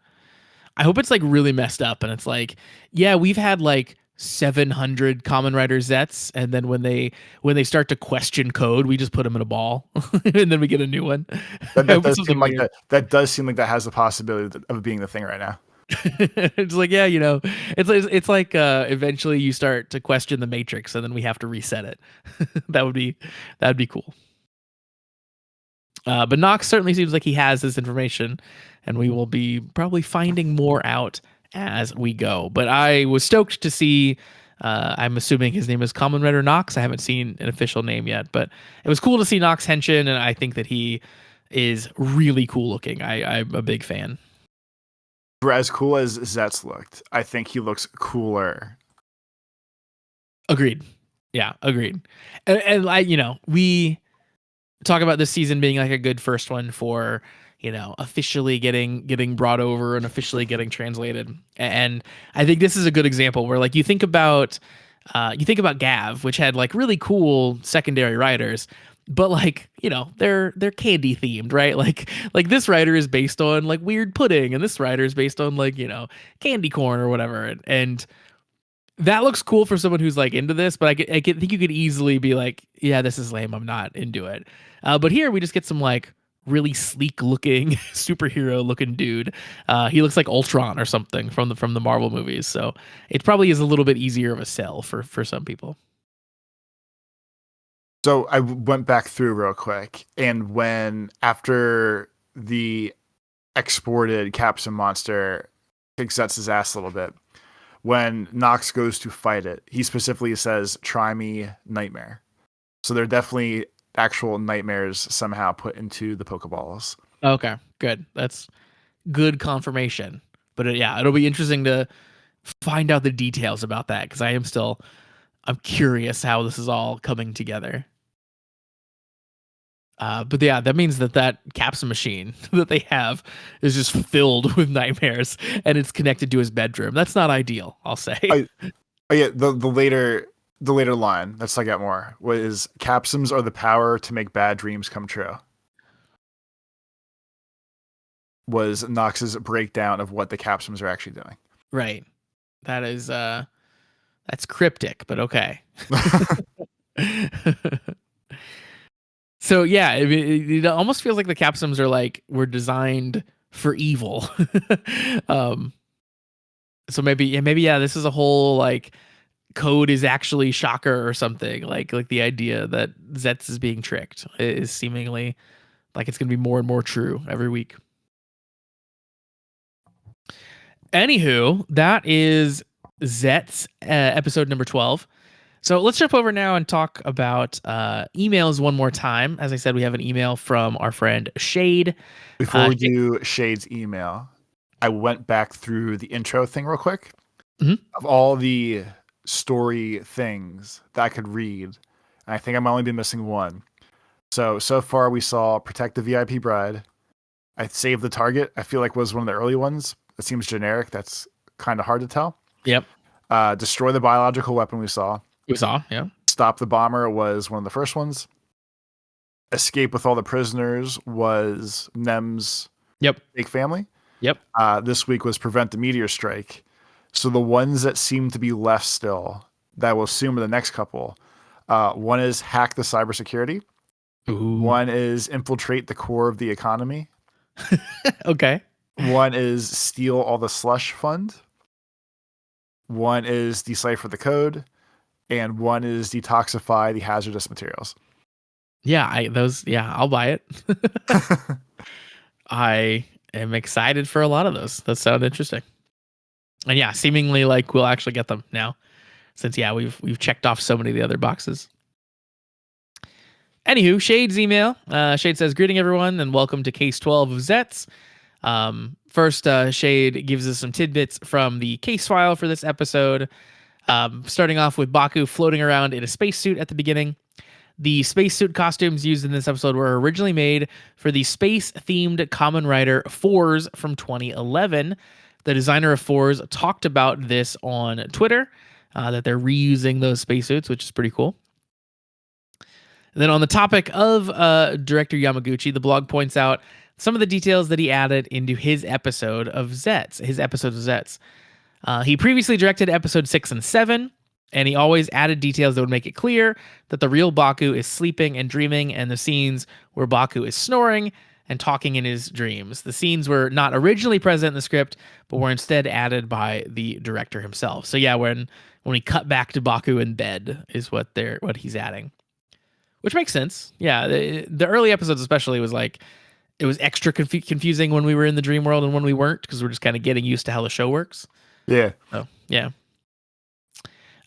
I hope it's like really messed up and it's like, yeah, we've had like 700 Common Rider Zets, and then when they start to question code, we just put them in a ball, and then we get a new one. That does seem like that does seem like that has the possibility of being the thing right now. It's like, yeah, it's like eventually you start to question the Matrix, and then we have to reset it. That'd be cool. But Nox certainly seems like he has this information, and we will be probably finding more out as we go. But I was stoked to see. I'm assuming his name is Kamen Rider Nox. I haven't seen an official name yet, but it was cool to see Nox Henshin, and I think that he is really cool looking. I'm a big fan. For as cool as Zets looked, I think he looks cooler. Agreed. Yeah, agreed. And we talk about this season being like a good first one for officially getting brought over and officially getting translated. And I think this is a good example where like you think about Gav, which had like really cool secondary writers, but like they're candy themed, right? Like this writer is based on like weird pudding, and this writer is based on like candy corn or whatever. And that looks cool for someone who's like into this, but I think you could easily be like, yeah, this is lame, I'm not into it. But here we just get some like really sleek looking superhero looking dude. He looks like Ultron or something from the Marvel movies, so it probably is a little bit easier of a sell for some people. So I went back through real quick, and when after the exported Capsule monster kicks Zetz's ass a little bit, when Nox goes to fight it, he specifically says, "Try me, nightmare." So they're definitely actual nightmares somehow put into the Pokeballs. Okay, good. That's good confirmation. But yeah, it'll be interesting to find out the details about that, because I'm curious how this is all coming together. But yeah, that means that capsule machine that they have is just filled with nightmares, and it's connected to his bedroom. That's not ideal, I'll say. Yeah, the later line, let's look at more, was capsums are the power to make bad dreams come true. Was Nox's breakdown of what the capsums are actually doing. Right. That is that's cryptic, but okay. So yeah, it almost feels like the capsims are like were designed for evil. um, so maybe yeah, this is a whole like code is actually Shocker or something. Like the idea that Zeztz is being tricked is seemingly like it's gonna be more and more true every week. Anywho, that is Zeztz episode number 12. So let's jump over now and talk about emails one more time. As I said, we have an email from our friend Shade. Before we do Shade's email, I went back through the intro thing real quick. Mhm. Of all the story things that I could read, and I think I'm only been missing one. So far we saw Protect the VIP Bride. I Saved the Target, I feel like was one of the early ones. It seems generic. That's kind of hard to tell. Yep. Destroy the biological weapon we saw. Yeah. Stop the bomber was one of the first ones. Escape with all the prisoners was Nem's big family. Yep. This week was Prevent the meteor strike. So the ones that seem to be left still that we'll assume are the next couple. One is hack the cybersecurity. Ooh. One is infiltrate the core of the economy. Okay. One is steal all the slush fund. One is decipher the code. And one is detoxify the hazardous materials. Yeah, I'll buy it. I am excited for a lot of those. That sound interesting. And yeah, seemingly like we'll actually get them now. Since we've checked off so many of the other boxes. Anywho, Shade's email. Shade says, "Greeting everyone and welcome to case 12 of Zeztz." First, Shade gives us some tidbits from the case file for this episode. Starting off with Baku floating around in a spacesuit at the beginning. The spacesuit costumes used in this episode were originally made for the space-themed Kamen Rider 4s from 2011. The designer of 4s talked about this on Twitter, that they're reusing those spacesuits, which is pretty cool. And then on the topic of director Yamaguchi, the blog points out some of the details that he added into his episode of Zeztz. He previously directed episode 6 and 7, and he always added details that would make it clear that the real Baku is sleeping and dreaming, and the scenes where Baku is snoring and talking in his dreams. The scenes were not originally present in the script, but were instead added by the director himself. So yeah, when we cut back to Baku in bed is what he's adding, which makes sense. Yeah, the early episodes especially was like it was extra confusing when we were in the dream world and when we weren't, because we're just kind of getting used to how the show works. Yeah. Oh, yeah.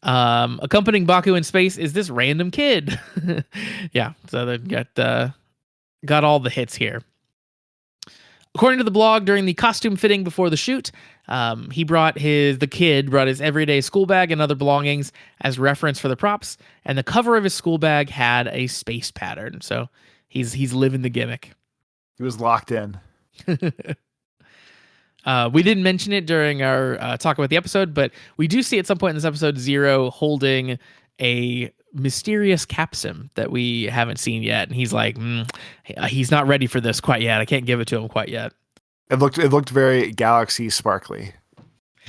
Accompanying Baku in space is this random kid. Yeah, so they've got all the hits here. According to the blog, during the costume fitting before the shoot, the kid brought his everyday school bag and other belongings as reference for the props, and the cover of his school bag had a space pattern. So he's living the gimmick. He was locked in. We didn't mention it during our talk about the episode, but we do see at some point in this episode Zero holding a mysterious capsim that we haven't seen yet, and he's like, he's not ready for this quite yet. I can't give it to him quite yet. It looked very galaxy sparkly.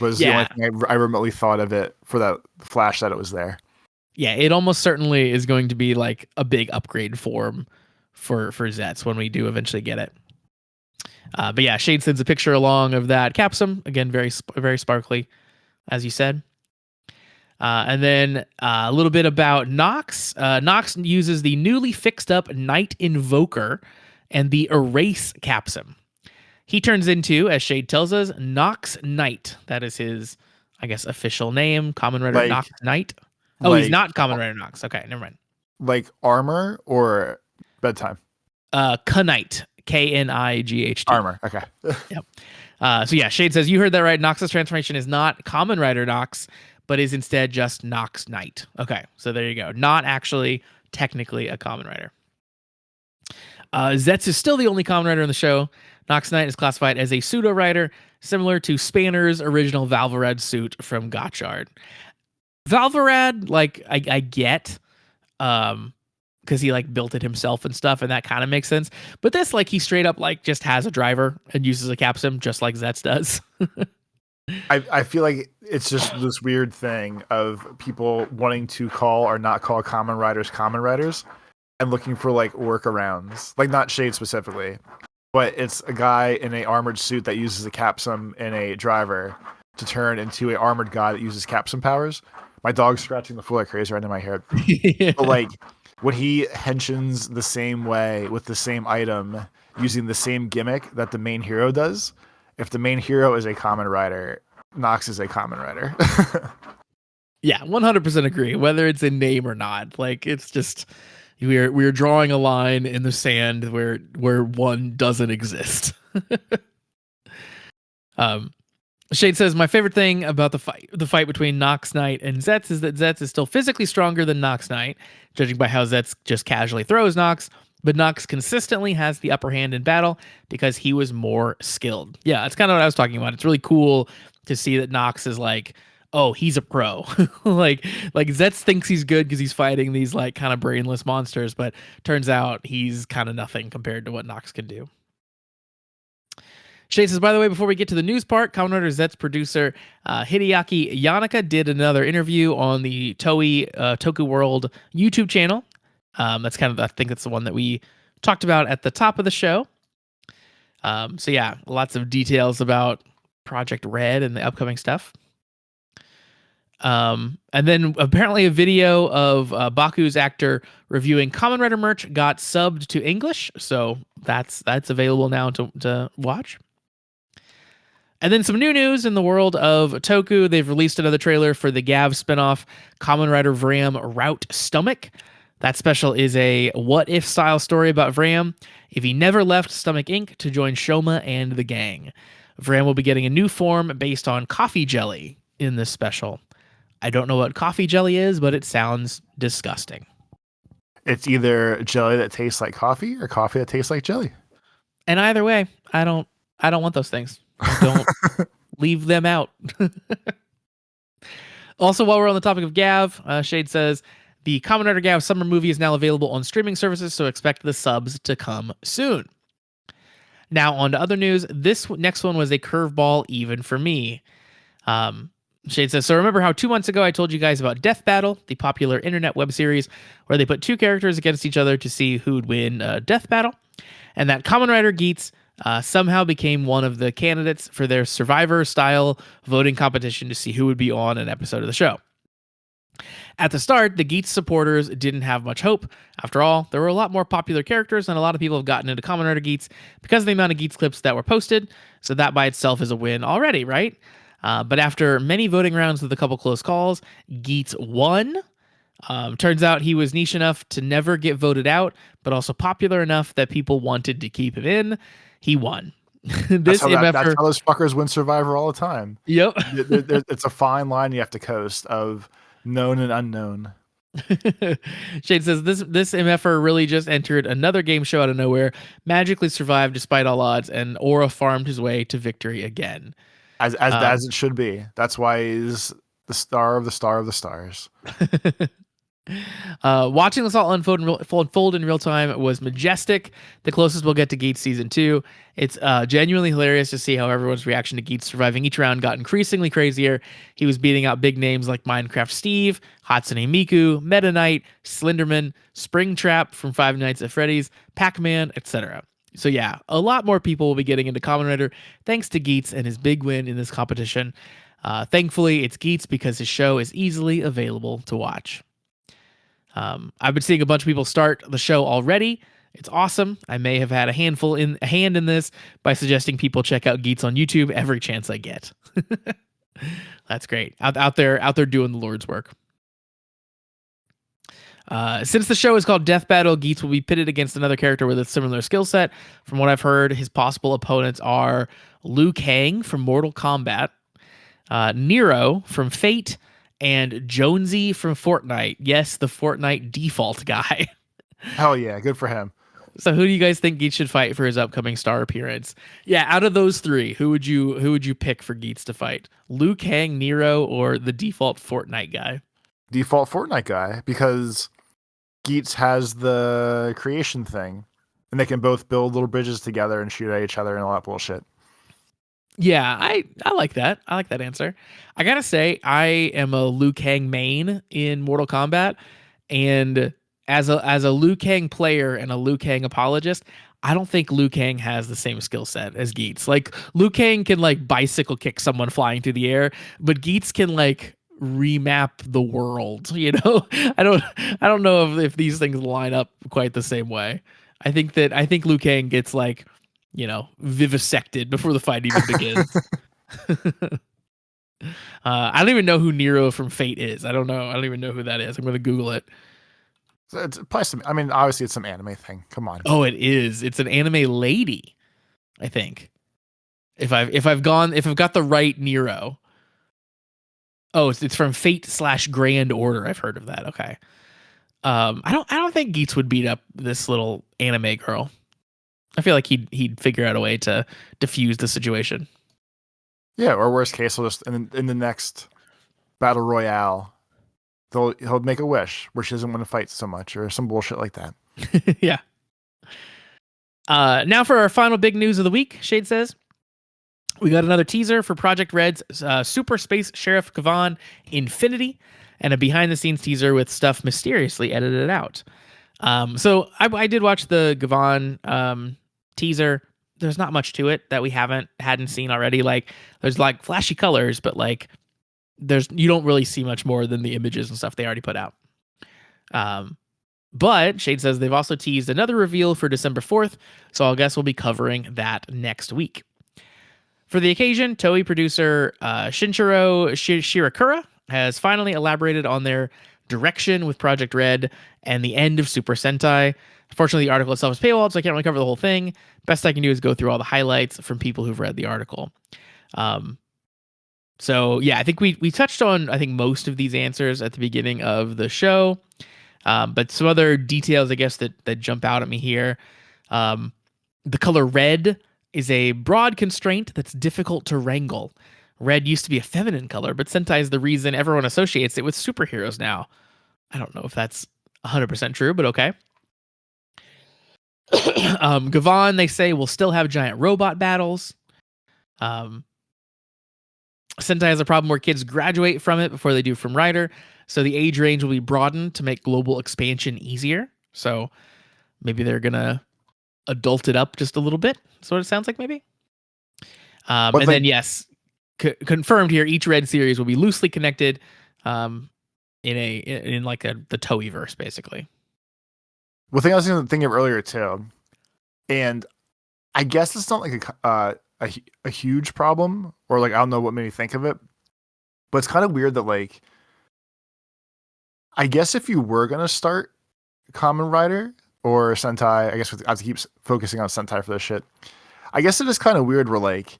Was the only thing I remotely thought of it for that flash that it was there. Yeah, it almost certainly is going to be like a big upgrade for Zeztz when we do eventually get it. But yeah, Shade sends a picture along of that capsim. Again, very, very sparkly, as you said. And then a little bit about Nox. Nox uses the newly fixed up Night Invoker and the Erase capsim. He turns into, as Shade tells us, Nox Knight. That is his, I guess, official name. Kamen Rider Nox Knight. Oh, he's not Kamen Rider Nox. Okay, never mind. Like armor or bedtime? Knight. Knight. Armor. Okay. Yep. So yeah, Shade says, you heard that right. Nox's transformation is not Kamen Rider Nox, but is instead just Nox Knight. Okay, so there you go. Not actually technically a Kamen Rider. Zeztz is still the only Kamen Rider in the show. Nox Knight is classified as a pseudo rider, similar to Spanner's original Valvarad suit from Gotchard. Valvarad, like I get, because he like built it himself and stuff, and that kind of makes sense. But this, like, he straight up like just has a driver and uses a capsim just like Zeztz does. I feel like it's just this weird thing of people wanting to call or not call Kamen Riders Kamen Riders. and looking for like workarounds, like not Shade specifically, but it's a guy in a armored suit that uses a capsum and a driver to turn into a armored guy that uses capsum powers. My dog's scratching the floor like crazy right in my head. Yeah. But like when he henshins the same way with the same item using the same gimmick that the main hero does, if the main hero is a Kamen Rider, Nox is a Kamen Rider. Yeah, 100% agree. Whether it's in name or not, like it's just we're drawing a line in the sand where one doesn't exist. Shade says my favorite thing about the fight between Nox Knight and Zeztz is that Zeztz is still physically stronger than Nox Knight, judging by how Zeztz just casually throws Nox. But Nox consistently has the upper hand in battle because he was more skilled. Yeah, that's kind of what I was talking about. It's really cool to see that Nox is like, oh, he's a pro. like Zeztz thinks he's good because he's fighting these like kind of brainless monsters, but turns out he's kind of nothing compared to what Nox can do. Shade says, by the way, before we get to the news part, Kamen Rider Zeztz producer Hideaki Yanaka did another interview on the Toei Toku World YouTube channel. That's kind of, I think that's the one that we talked about at the top of the show. So yeah, lots of details about Project Red and the upcoming stuff. And then apparently a video of Baku's actor reviewing Kamen Rider merch got subbed to English, so that's available now to watch. And then some new news in the world of Toku. They've released another trailer for the Gav spinoff, Kamen Rider Vram Route Stomach. That special is a what-if style story about Vram if he never left Stomach Inc. to join Shoma and the gang. Vram will be getting a new form based on coffee jelly in this special. I don't know what coffee jelly is, but it sounds disgusting. It's either jelly that tastes like coffee or coffee that tastes like jelly. And either way, I don't want those things. Don't leave them out. Also, while we're on the topic of Gav, Shade says the Kamen Rider Gav summer movie is now available on streaming services, so expect the subs to come soon. Now, on to other news. This next one was a curveball even for me. Shade says, so remember how 2 months ago I told you guys about Death Battle, the popular internet web series where they put two characters against each other to see who would win a death battle? And that Kamen Rider Geats somehow became one of the candidates for their Survivor-style voting competition to see who would be on an episode of the show. At the start, the Geats supporters didn't have much hope. After all, there were a lot more popular characters, and a lot of people have gotten into Kamen Rider Geats because of the amount of Geats clips that were posted, so that by itself is a win already, right? But after many voting rounds with a couple close calls, Geats won. Turns out he was niche enough to never get voted out, but also popular enough that people wanted to keep him in. He won. That's how those fuckers win Survivor all the time. Yep. It's a fine line you have to coast of known and unknown. Shade says this MFer really just entered another game show out of nowhere, magically survived despite all odds, and Aura farmed his way to victory again. As it should be. That's why he's the star of the star of the stars. Watching this all unfold in real time was majestic. The closest we'll get to Geats season 2. It's genuinely hilarious to see how everyone's reaction to Geats surviving each round got increasingly crazier. He was beating out big names like Minecraft Steve, Hatsune Miku, Meta Knight, Slenderman, Springtrap from Five Nights at Freddy's, Pac-Man, etc. So yeah, a lot more people will be getting into Kamen Rider thanks to Geats and his big win in this competition. Thankfully, it's Geats because his show is easily available to watch. I've been seeing a bunch of people start the show already. It's awesome. I may have had a hand in this by suggesting people check out Geats on YouTube every chance I get. That's great. Out there doing the Lord's work. Since the show is called Death Battle, Geats will be pitted against another character with a similar skill set. From what I've heard, his possible opponents are Liu Kang from Mortal Kombat, Nero from Fate, and Jonesy from Fortnite. Yes, the Fortnite default guy. Hell yeah, good for him. So who do you guys think Geats should fight for his upcoming star appearance? Yeah, out of those three, who would you pick for Geats to fight? Liu Kang, Nero, or the default Fortnite guy? Default Fortnite guy, because Geats has the creation thing, and they can both build little bridges together and shoot at each other and all that bullshit. Yeah, I like that. I like that answer. I gotta say, I am a Liu Kang main in Mortal Kombat, and as a Liu Kang player and a Liu Kang apologist, I don't think Liu Kang has the same skill set as Geats. Like Liu Kang can like bicycle kick someone flying through the air, but Geats can like remap the world. I don't know if these things line up quite the same way. I think Liu Kang gets like, vivisected before the fight even begins. I don't even know who Nero from Fate is. I don't know. I don't even know who that is. I'm going to Google it. It's probably some. I mean, obviously, it's some anime thing. Come on. Oh, it is. It's an anime lady, I think. If I've got the right Nero. Oh, it's from Fate/Grand Order. I've heard of that. Okay. I don't think Geats would beat up this little anime girl. I feel like he'd figure out a way to diffuse the situation. Yeah, or worst case, he'll just in the next battle royale, he'll make a wish where she doesn't want to fight so much, or some bullshit like that. Yeah. Now for our final big news of the week, Shade says. We got another teaser for Project Red's Super Space Sheriff Kamen Infinity, and a behind-the-scenes teaser with stuff mysteriously edited out. So I did watch the Gavan teaser. There's not much to it that we hadn't seen already. Like there's like flashy colors, but like you don't really see much more than the images and stuff they already put out. But Shade says they've also teased another reveal for December 4th, so I guess we'll be covering that next week. For the occasion, Toei producer Shinichiro Shirakura has finally elaborated on their direction with Project Red and the end of Super Sentai. Unfortunately, the article itself is paywalled, so I can't really cover the whole thing. Best I can do is go through all the highlights from people who've read the article. So yeah, I think we touched on most of these answers at the beginning of the show, but some other details I guess that jump out at me here. The color red is a broad constraint that's difficult to wrangle. Red used to be a feminine color, but Sentai is the reason everyone associates it with superheroes now. I don't know if that's 100% true, but okay. Gavan, they say, will still have giant robot battles. Sentai has a problem where kids graduate from it before they do from Rider, so the age range will be broadened to make global expansion easier. So maybe they're going to adult it up just a little bit. That's what it sounds like, maybe. Then, yes, confirmed here, each Red series will be loosely connected in the Toei-verse, basically. Well, thing I was thinking of earlier too, and I guess it's not like a huge problem, or like I don't know what made me think of it, but it's kind of weird that like I guess if you were gonna start Kamen Rider or Sentai, I guess I have to keep focusing on Sentai for this shit. I guess it is kind of weird where like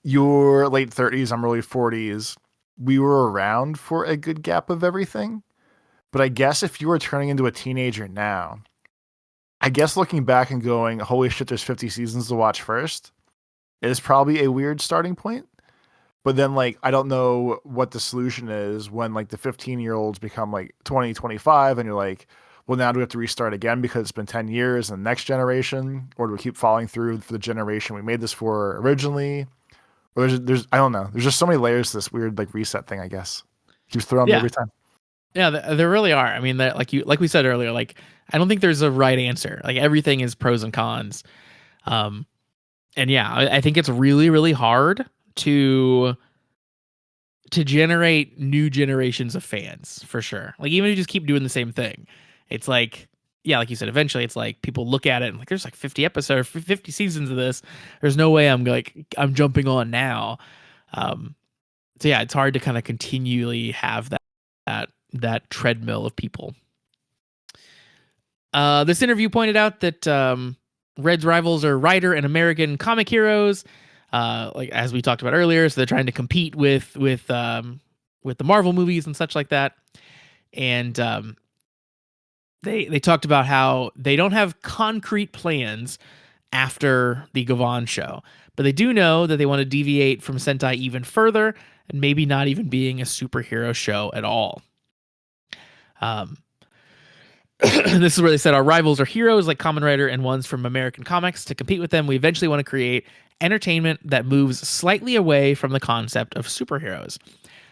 your late 30s, I'm early 40s, we were around for a good gap of everything. But I guess if you were turning into a teenager now, I guess looking back and going, holy shit, there's 50 seasons to watch first, is probably a weird starting point. But then, like, I don't know what the solution is when, like, the 15-year-olds become, like, 20, 25, and you're like, well, now do we have to restart again because it's been 10 years and the next generation? Or do we keep following through for the generation we made this for originally? Or there's I don't know. There's just so many layers to this weird, like, reset thing, I guess. Keeps throwing me every time. Yeah, there really are. I mean, like we said earlier, like I don't think there's a right answer. Like everything is pros and cons. And yeah, I think it's really, really hard to generate new generations of fans for sure. Like even if you just keep doing the same thing, it's like, yeah, like you said, eventually it's like people look at it and like there's like 50 episodes, 50 seasons of this. There's no way I'm jumping on now. So yeah, it's hard to kind of continually have that treadmill of people. This interview pointed out that Red's rivals are Rider and American comic heroes, like as we talked about earlier. So they're trying to compete with the Marvel movies and such like that. And they talked about how they don't have concrete plans after the Gavan show, but they do know that they want to deviate from Sentai even further and maybe not even being a superhero show at all. This is where they said our rivals are heroes like Kamen Rider and ones from American comics. To compete with them, we eventually want to create entertainment that moves slightly away from the concept of superheroes.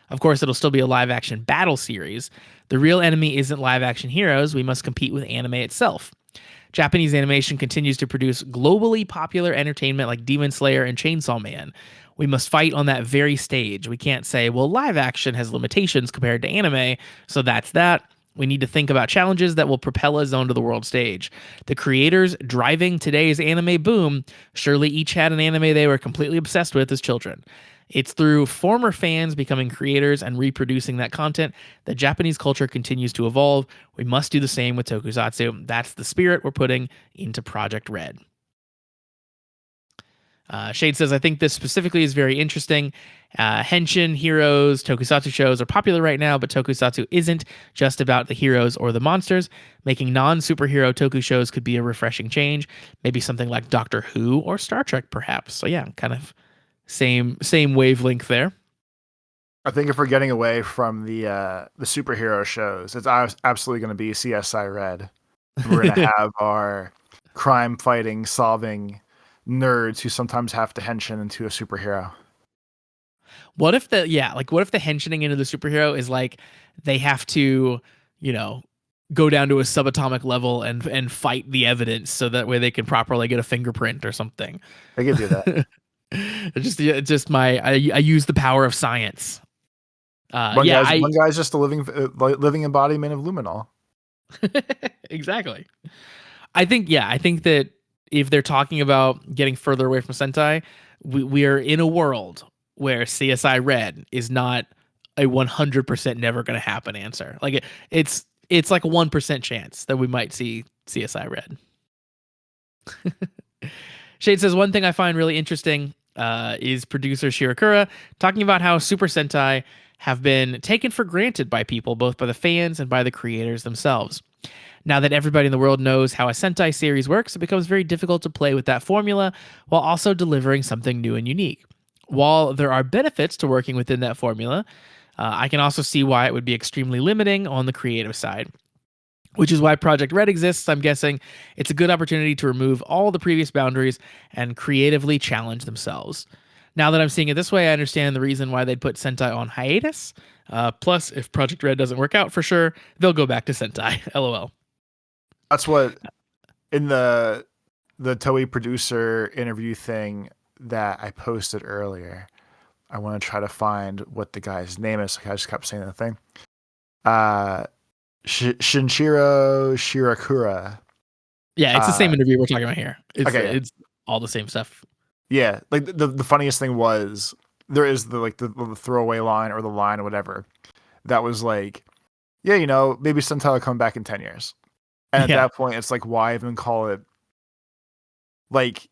Of course, it'll still be a live action battle series. The real enemy isn't live action heroes. We must compete with anime itself. Japanese animation continues to produce globally popular entertainment like Demon Slayer and Chainsaw Man. We must fight on that very stage. We can't say, well, live action has limitations compared to anime, so that's that. We need to think about challenges that will propel us onto the world stage. The creators driving today's anime boom surely each had an anime they were completely obsessed with as children. It's through former fans becoming creators and reproducing that content that Japanese culture continues to evolve. We must do the same with tokusatsu. That's the spirit we're putting into Project Red. Shade says, I think this specifically is very interesting. Henshin, heroes, tokusatsu shows are popular right now, but tokusatsu isn't just about the heroes or the monsters. Making non-superhero toku shows could be a refreshing change. Maybe something like Doctor Who or Star Trek, perhaps. So yeah, kind of same wavelength there. I think if we're getting away from the superhero shows, it's absolutely going to be CSI Red. We're going to have our crime fighting, solving nerds who sometimes have to henshin into a superhero. What if the henshining into the superhero is like they have to, go down to a subatomic level and fight the evidence so that way they can properly get a fingerprint or something. They can do that. I use the power of science. One guy's just a living embodiment of luminol. Exactly. I think that if they're talking about getting further away from Sentai, we are in a world where CSI Red is not a 100% never going to happen answer. Like it's like a 1% chance that we might see CSI Red. Shade says, one thing I find really interesting is producer Shirakura talking about how Super Sentai have been taken for granted by people, both by the fans and by the creators themselves. Now that everybody in the world knows how a Sentai series works, it becomes very difficult to play with that formula while also delivering something new and unique. While there are benefits to working within that formula, I can also see why it would be extremely limiting on the creative side. Which is why Project Red exists. I'm guessing it's a good opportunity to remove all the previous boundaries and creatively challenge themselves. Now that I'm seeing it this way, I understand the reason why they'd put Sentai on hiatus. Plus, if Project Red doesn't work out for sure, they'll go back to Sentai. LOL. That's what in the Toei producer interview thing that I posted earlier. I want to try to find what the guy's name is. Like I just kept saying the thing. Shinshiro Shirakura. Yeah, it's the same interview we're talking about here. It's all the same stuff. Yeah, like the funniest thing was there is the throwaway line or the line or whatever that was like, yeah, maybe Sentai will come back in 10 years. And at that point, it's like, why even call it? Like,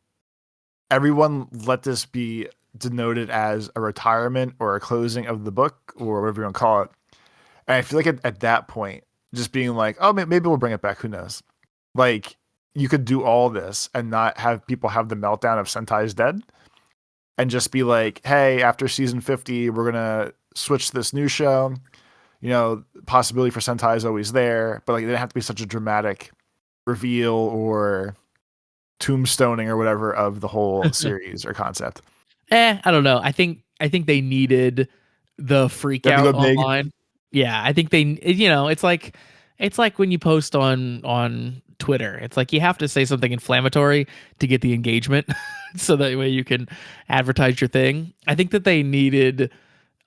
everyone let this be denoted as a retirement or a closing of the book or whatever you want to call it. And I feel like at that point, just being like, oh, maybe we'll bring it back. Who knows? Like, you could do all this and not have people have the meltdown of Sentai's dead and just be like, hey, after season 50, we're going to switch to this new show. Possibility for Sentai is always there, but like it didn't have to be such a dramatic reveal or tombstoning or whatever of the whole series or concept. I don't know. I think they needed the freak out online. Yeah, I think they, it's like when you post on Twitter. It's like you have to say something inflammatory to get the engagement, so that way you can advertise your thing. I think that they needed.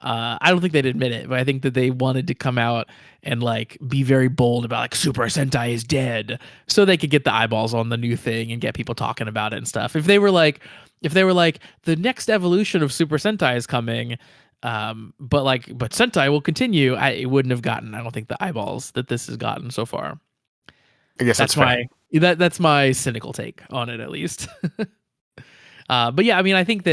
I don't think they'd admit it, but I think that they wanted to come out and like be very bold about like Super Sentai is dead, so they could get the eyeballs on the new thing and get people talking about it and stuff. If they were like the next evolution of Super Sentai is coming, but Sentai will continue, it wouldn't have gotten, I don't think, the eyeballs that this has gotten so far. I guess that's that's my cynical take on it, at least. But yeah, I mean, I think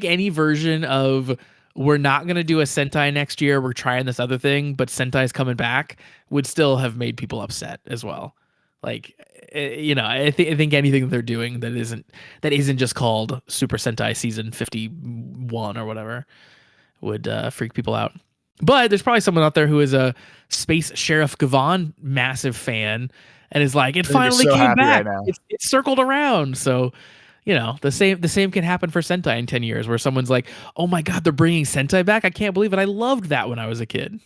any version of we're not going to do a Sentai next year, we're trying this other thing, but Sentai's coming back, would still have made people upset as well. Like, I think anything that they're doing that isn't just called Super Sentai season 51 or whatever would freak people out. But there's probably someone out there who is a Space Sheriff Gavan massive fan and is like, it They'd be finally so came happy back. right now. It's circled around. So, the same can happen for Sentai in 10 years, where someone's like, oh my God, they're bringing Sentai back. I can't believe it. I loved that when I was a kid.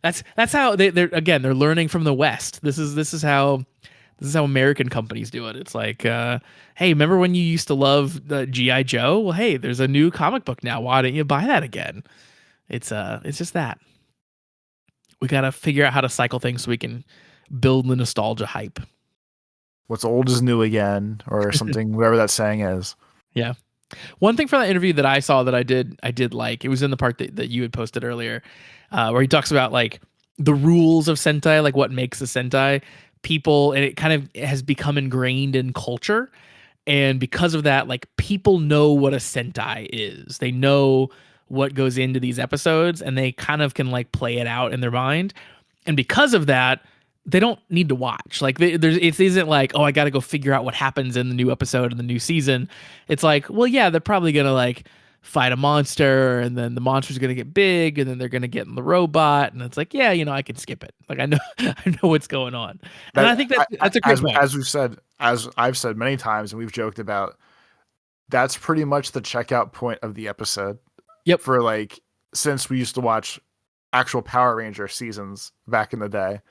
That's how they're learning from the West. This is how American companies do it. It's like, hey, remember when you used to love GI Joe? Well, hey, there's a new comic book now. Why don't you buy that again? It's just that we gotta figure out how to cycle things so we can build the nostalgia hype. What's old is new again, or something, whatever that saying is. Yeah. One thing from that interview that I saw that I did like, it was in the part that you had posted earlier, where he talks about like the rules of Sentai, like what makes a Sentai. People, and it kind of has become ingrained in culture. And because of that, like people know what a Sentai is. They know what goes into these episodes and they kind of can like play it out in their mind. And because of that, they don't need to watch. Like it isn't like, oh, I got to go figure out what happens in the new episode of the new season. It's like, well, yeah, they're probably going to like fight a monster and then the monster's going to get big and then they're going to get in the robot. And it's like, yeah, I can skip it. Like I know, I know what's going on. And I think that's a great point. As I've said many times and we've joked about, that's pretty much the checkout point of the episode. Yep. For like, since we used to watch actual Power Ranger seasons back in the day,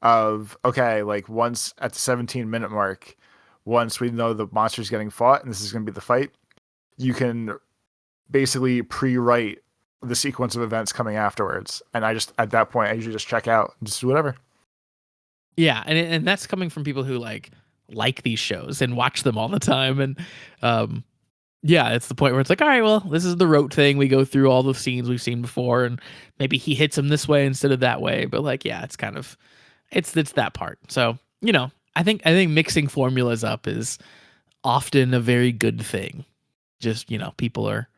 of okay, like once at the 17-minute mark, once we know the monster's getting fought and this is going to be the fight, you can basically pre-write the sequence of events coming afterwards. And at that point, I usually just check out and just do whatever. Yeah, and that's coming from people who like these shows and watch them all the time. And yeah, it's the point where it's like, all right, well, this is the rote thing. We go through all the scenes we've seen before, and maybe he hits him this way instead of that way. But like, yeah, it's kind of it's that part. So I think mixing formulas up is often a very good thing. Just people are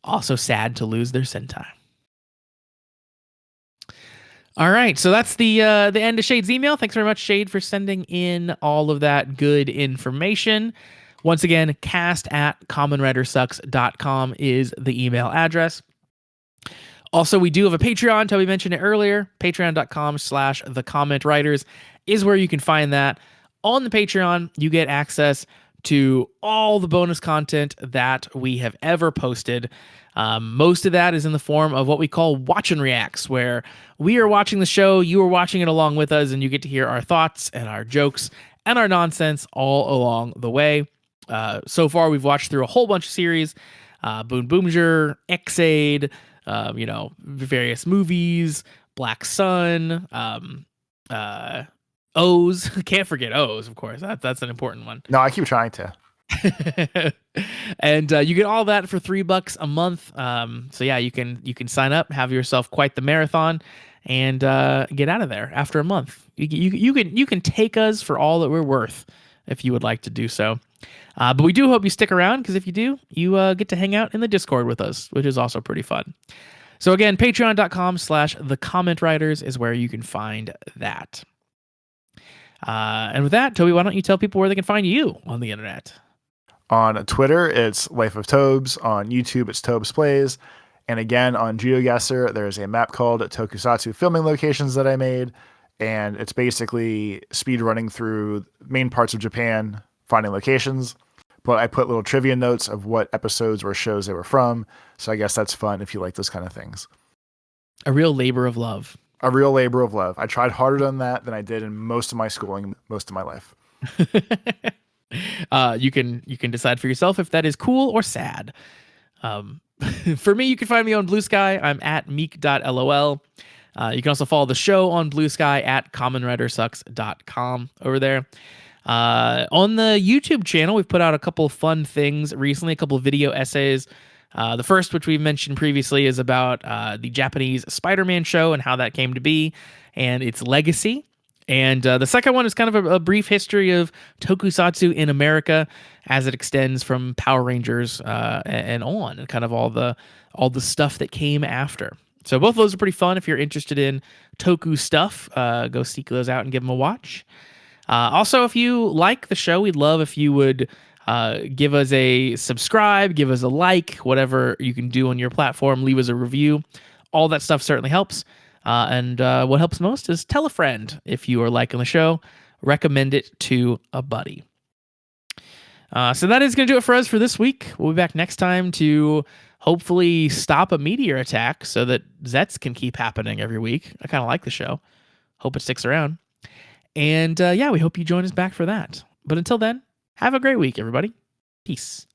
also sad to lose their Sentai. All right, so that's the end of Shade's email. Thanks very much, Shade, for sending in all of that good information. Once again, cast@commonwritersucks.com is the email address. Also, we do have a Patreon. Toby mentioned it earlier. Patreon.com/thecommentwriters is where you can find that. On the Patreon, you get access to all the bonus content that we have ever posted. Most of that is in the form of what we call watch and reacts, where we are watching the show, you are watching it along with us, and you get to hear our thoughts and our jokes and our nonsense all along the way. So far, we've watched through a whole bunch of series, Boon Boomjer, X-Aid, various movies, Black Sun, O's. Can't forget O's, of course. That's an important one. No, I keep trying to. And you get all that for $3 a month. So yeah, you can sign up, have yourself quite the marathon, and get out of there after a month. You can take us for all that we're worth if you would like to do so. But we do hope you stick around, because if you do, you get to hang out in the Discord with us, which is also pretty fun. So again, patreon.com/thecommentwriters is where you can find that. And with that, Toby, why don't you tell people where they can find you on the internet? On Twitter, it's Life of Tobes. On YouTube, it's Tobes Plays. And again, on GeoGuessr, there's a map called Tokusatsu Filming Locations that I made. And it's basically speed running through main parts of Japan, finding locations. But I put little trivia notes of what episodes or shows they were from. So I guess that's fun if you like those kind of things. A real labor of love. A real labor of love. I tried harder on that than I did in most of my schooling, most of my life. You can decide for yourself if that is cool or sad. For me, you can find me on Blue Sky. I'm at meek.lol. You can also follow the show on Blue Sky at commonwritersucks.com over there. On the YouTube channel, we've put out a couple of fun things recently, a couple of video essays. The first, which we've mentioned previously, is about the Japanese Spider-Man show and how that came to be and its legacy. And the second one is kind of a brief history of tokusatsu in America as it extends from Power Rangers and on, and kind of all the stuff that came after. So both of those are pretty fun. If you're interested in toku stuff, go seek those out and give them a watch. Also, if you like the show, we'd love if you would Give us a subscribe, give us a like, whatever you can do on your platform. Leave us a review. All that stuff certainly helps. And what helps most is tell a friend if you are liking the show. Recommend it to a buddy. So that is going to do it for us for this week. We'll be back next time to hopefully stop a meteor attack so that Zeztz can keep happening every week. I kind of like the show. Hope it sticks around. And yeah, we hope you join us back for that. But until then, have a great week, everybody. Peace.